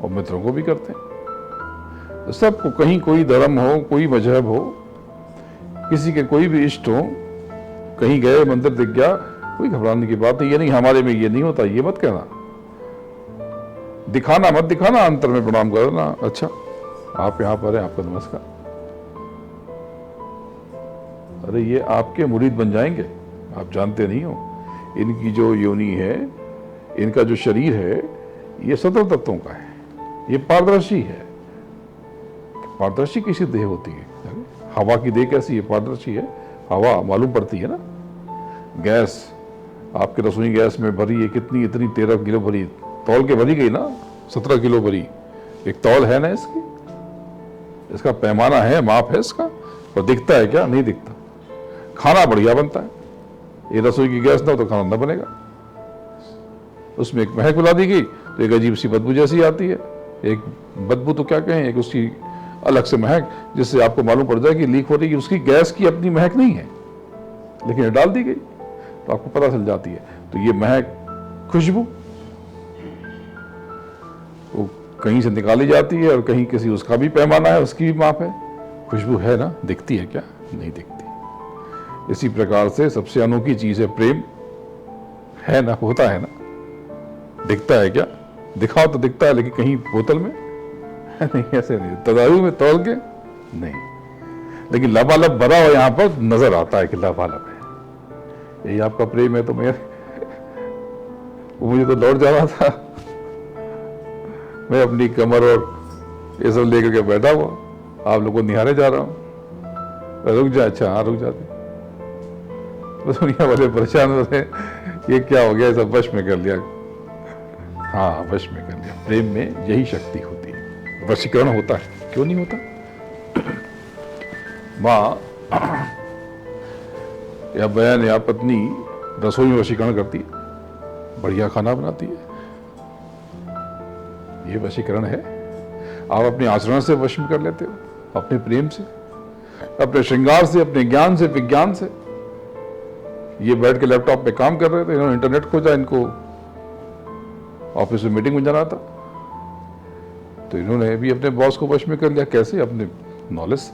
और मित्रों को भी करते हैं। सबको कहीं कोई धर्म हो, कोई मजहब हो, किसी के कोई भी इष्ट हो, कहीं गए मंदिर दिख गया, कोई घबराने की बात है। ये नहीं हमारे में ये नहीं होता, ये मत कहना। दिखाना मत दिखाना, अंतर में प्रणाम करना। अच्छा आप यहां पर हैं, आपका नमस्कार। अरे ये आपके मुरीद बन जाएंगे, आप जानते नहीं हो। इनकी जो योनि है, इनका जो शरीर है, ये 17 तत्वों का है। ये पारदर्शी है। पारदर्शी किसी देह होती है? हवा की देह कैसी है? पारदर्शी है। हवा मालूम पड़ती है ना। गैस आपके रसोई गैस में भरी है कितनी? इतनी 13 किलो भरी, तौल के भरी गई ना, 17 किलो भरी। एक तौल है ना इसकी, इसका पैमाना है, माप है इसका। और दिखता है क्या? नहीं दिखता। खाना बढ़िया बनता है। ये रसोई की गैस ना हो तो खाना ना बनेगा। उसमें एक महक मिला दी गई तो एक अजीब सी बदबू जैसी आती है। एक बदबू तो क्या कहें, एक उसकी अलग से महक, जिससे आपको मालूम पड़ जाए कि लीक हो रही है। उसकी गैस की अपनी महक नहीं है, लेकिन डाल दी गई तो आपको पता चल जाती है। तो ये महक, खुशबू, वो कहीं से निकाली जाती है और कहीं किसी उसका भी पैमाना है, उसकी भी माप है। खुशबू है ना, दिखती है क्या? नहीं दिखती। इसी प्रकार से सबसे अनोखी चीज है प्रेम, है ना, होता है ना। दिखता है क्या? दिखाओ तो दिखता है, लेकिन कहीं बोतल में नहीं, ऐसे नहीं। तराजू में तौल के नहीं, लेकिन लबालब भरा हुआ यहां पर नजर आता है कि लबालब है। यही आपका प्रेम है। तो मैं वो मुझे तो लौट जा रहा था, मैं अपनी कमर और ये सब लेकर के बैठा हुआ, आप लोगों को निहारे जा रहा हूं। रुक जा। अच्छा हाँ रुक जाते। दुनिया वाले परेशान हो रहे, ये क्या हो गया, सब वश में कर लिया। हाँ वश में कर लिया। प्रेम में यही शक्ति होती है, वशीकरण होता है। क्यों नहीं होता? माँ या बहन या पत्नी रसोई में वशीकरण करती है, बढ़िया खाना बनाती है, ये वशीकरण है। आप अपने आचरण से वश में कर लेते हो, अपने प्रेम से, अपने श्रृंगार से, अपने ज्ञान से, विज्ञान से। ये बैठ के लैपटॉप पे काम कर रहे थे, इन्होंने इंटरनेट खोजा, इनको ऑफिस में मीटिंग में जाना था, तो इन्होंने भी अपने बॉस को वश में कर लिया। कैसे? अपने नॉलेज से।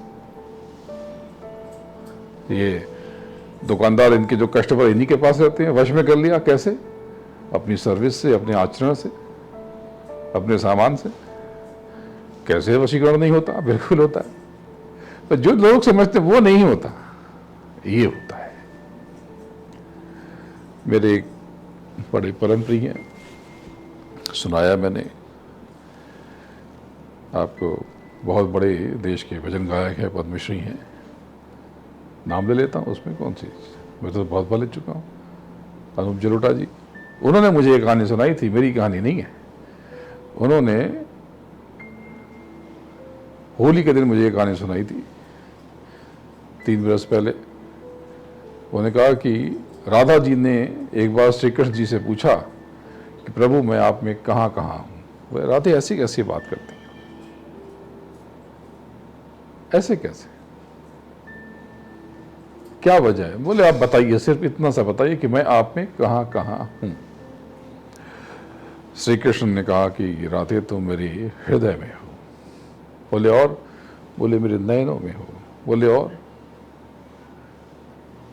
ये दुकानदार, इनके जो कस्टमर इन्हीं के पास रहते हैं, वश में कर लिया। कैसे? अपनी सर्विस से, अपने आचरण से, अपने सामान से। कैसे वशीकरण नहीं होता? बिल्कुल होता है। पर जो लोग समझते वो नहीं होता, ये होता है। मेरे एक बड़े परम प्रिय हैं, सुनाया मैंने आपको, बहुत बड़े देश के भजन गायक हैं, पद्मश्री हैं। नाम ले लेता हूँ, उसमें कौन सी, मैं तो बहुत बार ले चुका हूँ। अनूप जलोटा जी, उन्होंने मुझे एक कहानी सुनाई थी, मेरी कहानी नहीं है। उन्होंने होली के दिन मुझे एक कहानी सुनाई थी 3 बरस पहले। उन्होंने कहा कि राधा जी ने एक बार श्री कृष्ण जी से पूछा कि प्रभु मैं आप में कहाँ कहाँ हूँ। वह राधे ऐसी कैसी बात करती, ऐसे कैसे? क्या वजह है? बोले आप बताइए, सिर्फ इतना सा बताइए कि मैं आप में कहाँ कहाँ हूं। श्री कृष्ण ने कहा कि राधे तुम मेरे हृदय में हो। बोले और? बोले मेरे नयनों में हो। बोले और?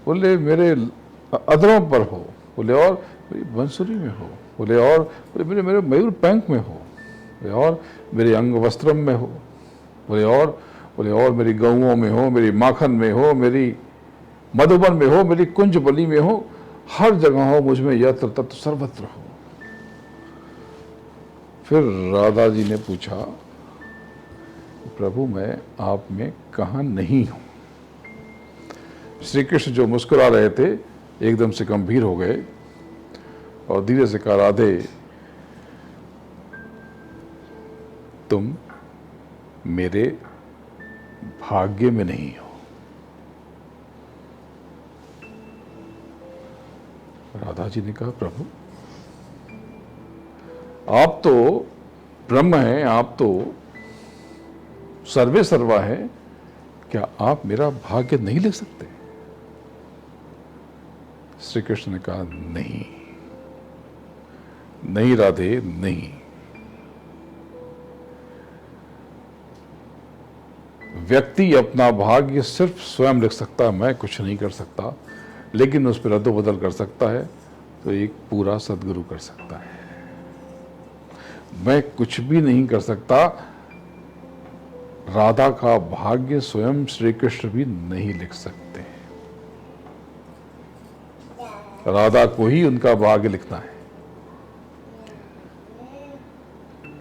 बोले मेरे अधरों पर हो। बोले और? मेरी बंसुरी में हो। बोले और? बोले मेरे मेरे मयूर पंख में हो। बोले और? मेरे अंग वस्त्रम में हो। बोले और? बोले और मेरी गऊओं में हो, मेरी माखन में हो, मेरी मधुबन में हो, मेरी कुंज बली में हो, हर जगह हो, मुझ में यत्र तत्र सर्वत्र हो। फिर राधा जी ने पूछा, प्रभु मैं आप में कहाँ नहीं हूं? श्री कृष्ण जो मुस्कुरा रहे थे एकदम से गंभीर हो गए और धीरे से कहा, राधे तुम मेरे भाग्य में नहीं हो। राधा जी ने कहा, प्रभु आप तो ब्रह्म हैं, आप तो सर्वे सर्वा है, क्या आप मेरा भाग्य नहीं लिख सकते? श्री कृष्ण ने कहा, नहीं नहीं राधे नहीं। व्यक्ति अपना भाग्य सिर्फ स्वयं लिख सकता, मैं कुछ नहीं कर सकता, लेकिन उस पर रद्दोबदल कर सकता है तो एक पूरा सद्गुरु कर सकता है। मैं कुछ भी नहीं कर सकता, राधा का भाग्य स्वयं श्री कृष्ण भी नहीं लिख सकते। राधा को ही उनका भाग्य लिखना है।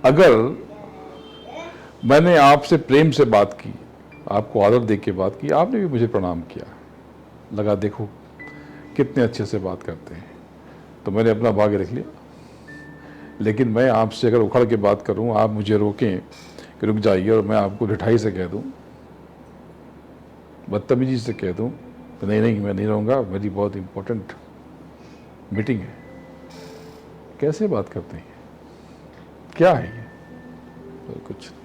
अगर मैंने आपसे प्रेम से बात की, आपको आदर दे के बात की, आपने भी मुझे प्रणाम किया, लगा देखो कितने अच्छे से बात करते हैं, तो मैंने अपना भाग्य लिख लिया। लेकिन मैं आपसे अगर उखड़ के बात करूं, आप मुझे रोकें कि रुक जाइए, और मैं आपको ढिठाई से कह दूं, बदतमीजी से कह दूं तो नहीं नहीं मैं नहीं रहूंगा, मेरी बहुत इंपॉर्टेंट मीटिंग है, कैसे बात करते हैं? क्या है ये? तो कुछ नहीं।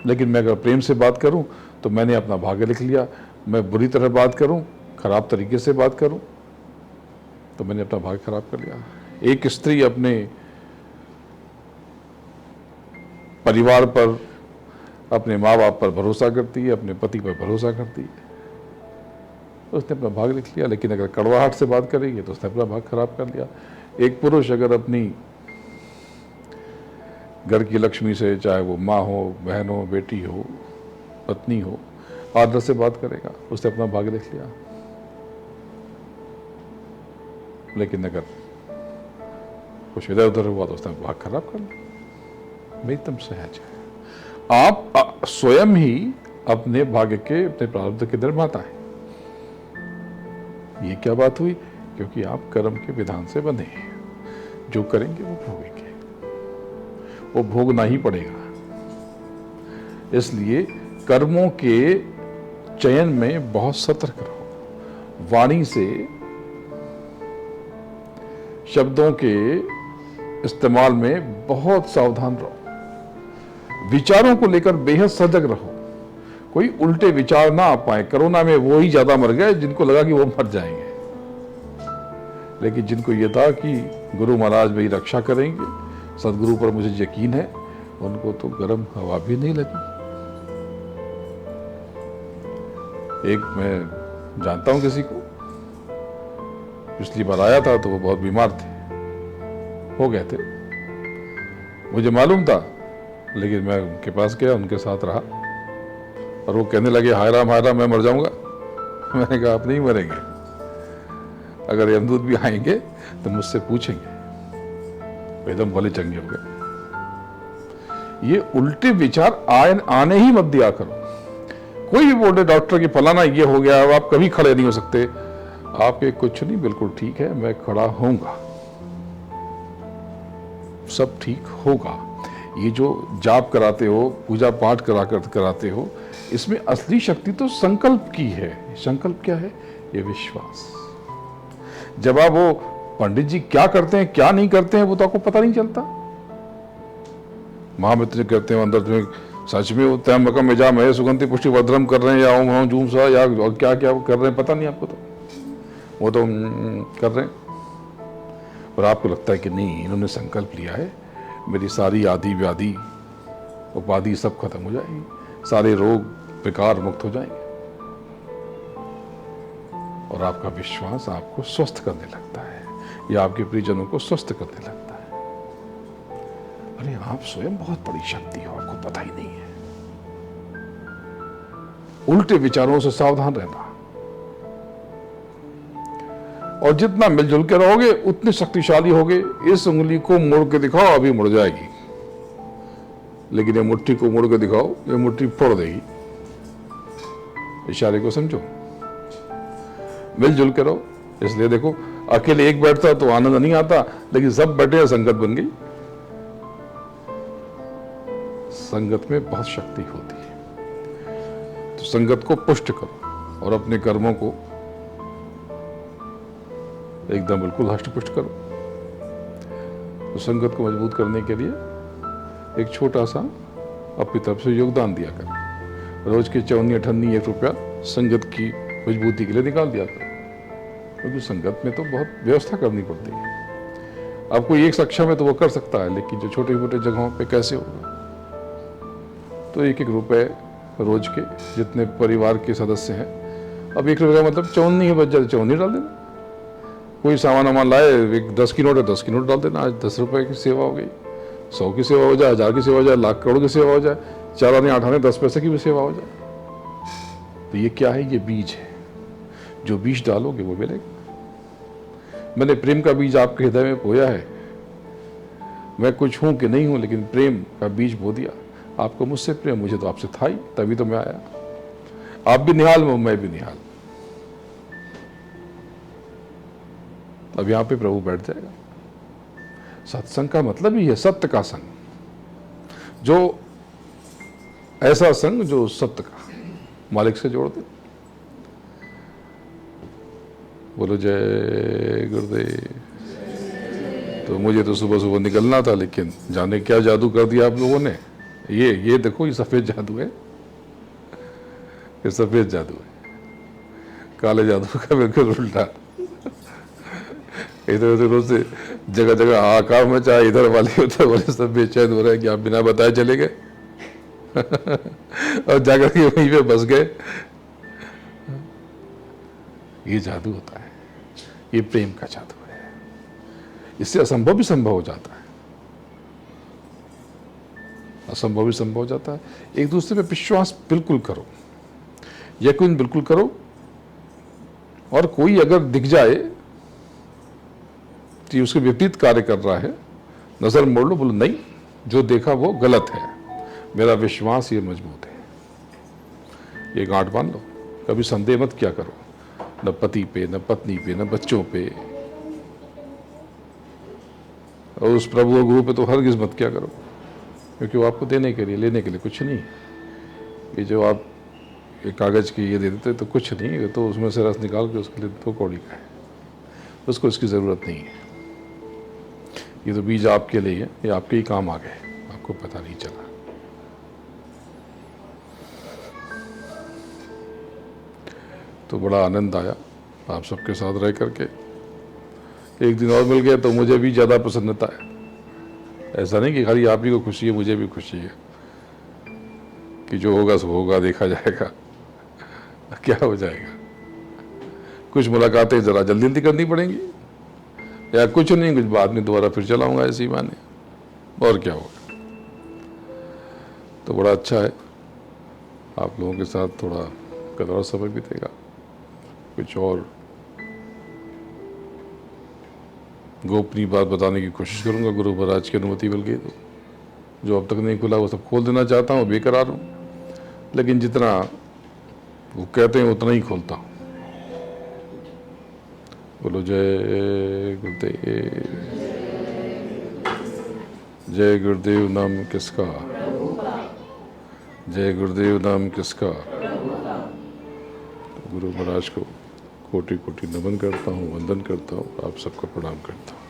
लेकिन मैं अगर प्रेम से बात करूं तो मैंने अपना भाग्य लिख लिया। मैं बुरी तरह बात करूं, खराब तरीके से बात करूं, तो मैंने अपना भाग्य खराब कर लिया। एक स्त्री अपने परिवार पर, अपने माँ बाप पर भरोसा करती है, अपने पति पर भरोसा करती है, तो उसने अपना भाग्य लिख लिया। लेकिन अगर कड़वाहट से बात करेगी तो उसने अपना भाग्य खराब कर लिया। एक पुरुष अगर अपनी घर की लक्ष्मी से, चाहे वो माँ हो, बहन हो, बेटी हो, पत्नी हो, आदर से बात करेगा, उसने अपना भाग्य लिख लिया। लेकिन अगर कुछ इधर उधर हुआ तो उसने भाग्य खराब कर लिया। एकदम सहज है। आप स्वयं ही अपने भाग्य के, अपने प्रारब्ध के निर्माता हैं। ये क्या बात हुई? क्योंकि आप कर्म के विधान से बंधे हैं, जो करेंगे वो भोगेंगे, वो भोगना ही पड़ेगा। इसलिए कर्मों के चयन में बहुत सतर्क रहो, वाणी से, शब्दों के इस्तेमाल में बहुत सावधान रहो, विचारों को लेकर बेहद सजग रहो, कोई उल्टे विचार ना आ पाए। कोरोना में वो ही ज्यादा मर गए जिनको लगा कि वो मर जाएंगे, लेकिन जिनको ये था कि गुरु महाराज मेरी रक्षा करेंगे, सदगुरु पर मुझे यकीन है, उनको तो गर्म हवा भी नहीं लगी। एक मैं जानता हूं किसी को, पिछली बार आया था तो वो बहुत बीमार थे, हो गए थे, मुझे मालूम था, लेकिन मैं उनके पास गया, उनके साथ रहा, और वो कहने लगे हाय राम मैं मर जाऊंगा। मैंने कहा आप नहीं मरेंगे, अगर यमदूत भी आएंगे तो मुझसे पूछेंगे। एकदम भले चंगे हो गए। ये उल्टे विचार आने ही मत दिया करो। कोई भी बोले डॉक्टर की फलाना ये हो गया, आप कभी खड़े नहीं हो सकते, आपके कुछ नहीं, बिल्कुल ठीक है, मैं खड़ा होऊंगा, सब ठीक होगा। ये जो जाप कराते हो, पूजा पाठ कराते हो, इसमें असली शक्ति तो संकल्प की है। संकल्प क्या है? ये विश्वास। जब आप वो पंडित जी क्या करते हैं क्या नहीं करते हैं वो तो आपको पता नहीं चलता। महामित्र कहते हैं अंदर तुम्हें सच में वो त्र्यंबकम यजामहे सुगंधि पुष्टि वर्धनम कर रहे हैं या ओम हम जूम सा या और क्या क्या कर रहे हैं पता नहीं आपको, तो वो तो कर रहे हैं। और आपको लगता है कि नहीं, इन्होंने संकल्प लिया है मेरी सारी आदि व्याधि उपाधि सब खत्म हो जाएगी, सारे रोग विकार मुक्त हो जाएंगे, और आपका विश्वास आपको स्वस्थ करने लगता है या आपके परिजनों को स्वस्थ करने लगता है। अरे आप स्वयं बहुत बड़ी शक्ति हो, आपको पता ही नहीं है। उल्टे विचारों से सावधान रहना, और जितना मिलजुल के रहोगे उतने शक्तिशाली होगे। इस उंगली को मोड़ के दिखाओ, अभी मुड़ जाएगी, लेकिन ये मुट्ठी को मोड़ के दिखाओ, ये मुट्ठी फोड़ देगी। इशारे को समझो, मिलजुल के रहो। इसलिए देखो, अकेले एक बैठता तो आनंद नहीं आता, लेकिन सब बैठे संगत बन गई। संगत में बहुत शक्ति होती है, तो संगत को पुष्ट करो और अपने कर्मों को एकदम बिल्कुल हष्ट-पुष्ट करो। तो संगत को मजबूत करने के लिए एक छोटा सा अपनी तरफ से योगदान दिया करो। रोज के 54 ₹1 संगत की मजबूती के लिए निकाल दिया करो, क्योंकि संगत में तो बहुत व्यवस्था करनी पड़ती है। अब कोई एक सक्षम है तो वो कर सकता है, लेकिन जो छोटे मोटे जगहों पे कैसे होगा। तो 1-1 रुपए रोज के, जितने परिवार के सदस्य हैं, अब 1 रुपये मतलब 54 बच जाए, 54 डाल देना। कोई सामान लाए, 10 की नोट है, 10 की नोट डाल देना। आज 10 रुपए की सेवा हो गई, 100 की सेवा हो जाए, 1000 की सेवा हो जाए, लाख करोड़ की सेवा हो जाए, 4 आने 8 आने 10 पैसे की भी सेवा हो जाए। तो ये क्या है? ये बीज है। जो बीज डालोगे वो मिलेगा। मैंने प्रेम का बीज आपके हृदय में बोया है। मैं कुछ हूं कि नहीं हूं, लेकिन प्रेम का बीज बो दिया। आपको मुझसे प्रेम, मुझे तो आपसे था ही, तभी तो मैं आया। आप भी निहाल में, मैं भी निहाल। अब यहां पे प्रभु बैठ जाएगा। सत्संग का मतलब ही है सत्य का संग, जो ऐसा संग जो सत्य का मालिक से जोड़ दे। बोलो जय गुरुदेव। तो मुझे तो सुबह सुबह निकलना था, लेकिन जाने क्या जादू कर दिया आप लोगों ने। ये देखो, ये सफेद जादू है, ये सफेद जादू है, काले जादू का बिल्कुल उल्टा। इधर उधर से जगह जगह आकार में, चाहे इधर वाले उधर वाले सब बेचैन हो रहे हैं कि आप बिना बताए चले गए और जाकर के वहीं पे बस गए। ये जादू होता है, ये प्रेम का जादू है। इससे असंभव भी संभव हो जाता है, असंभव भी संभव हो जाता है। एक दूसरे पे विश्वास बिल्कुल करो, यकीन बिल्कुल करो। और कोई अगर दिख जाए कि उसके विपरीत कार्य कर रहा है, नजर मोड़ लो, बोलो नहीं, जो देखा वो गलत है, मेरा विश्वास ये मजबूत है। ये गांठ बांध लो, कभी संदेह मत क्या करो, न पति पे, न पत्नी पे, न बच्चों पे, और उस प्रभु और गुरु पे तो हरगिज़ मत क्या करो, क्योंकि वो आपको देने के लिए, लेने के लिए कुछ नहीं। ये जो आप ये कागज की ये दे देते तो कुछ नहीं है, तो उसमें से रस निकाल के उसके लिए 2 कौड़ी का है, उसको इसकी ज़रूरत नहीं है। ये तो बीज आपके लिए है, ये आपके ही काम आ गए, आपको पता नहीं चला। तो बड़ा आनंद आया आप सबके साथ रह करके। एक दिन और मिल गया तो मुझे भी ज़्यादा प्रसन्नता है। ऐसा नहीं कि खाली आप ही को खुशी है, मुझे भी खुशी है कि जो होगा सो होगा, देखा जाएगा क्या हो जाएगा। कुछ मुलाकातें ज़रा जल्दी जल्दी करनी पड़ेंगी, या कुछ नहीं, कुछ बाद में दोबारा फिर चलाऊंगा ऐसी माने, और क्या होगा। तो बड़ा अच्छा है, आप लोगों के साथ थोड़ा कल और समय बीतेगा। कुछ और गोपनीय बात बताने की कोशिश करूंगा, गुरु महाराज की अनुमति मिल गई तो। जो अब तक नहीं खुला वो सब खोल देना चाहता हूँ, बेकरार हूँ, लेकिन जितना वो कहते हैं उतना ही खोलता हूँ। बोलो जय गुरुदेव। जय गुरुदेव नाम किसका? जय गुरुदेव नाम किसका? तो गुरु महाराज को कोटि कोटि नमन करता हूँ, वंदन करता हूँ, आप सबको प्रणाम करता हूँ।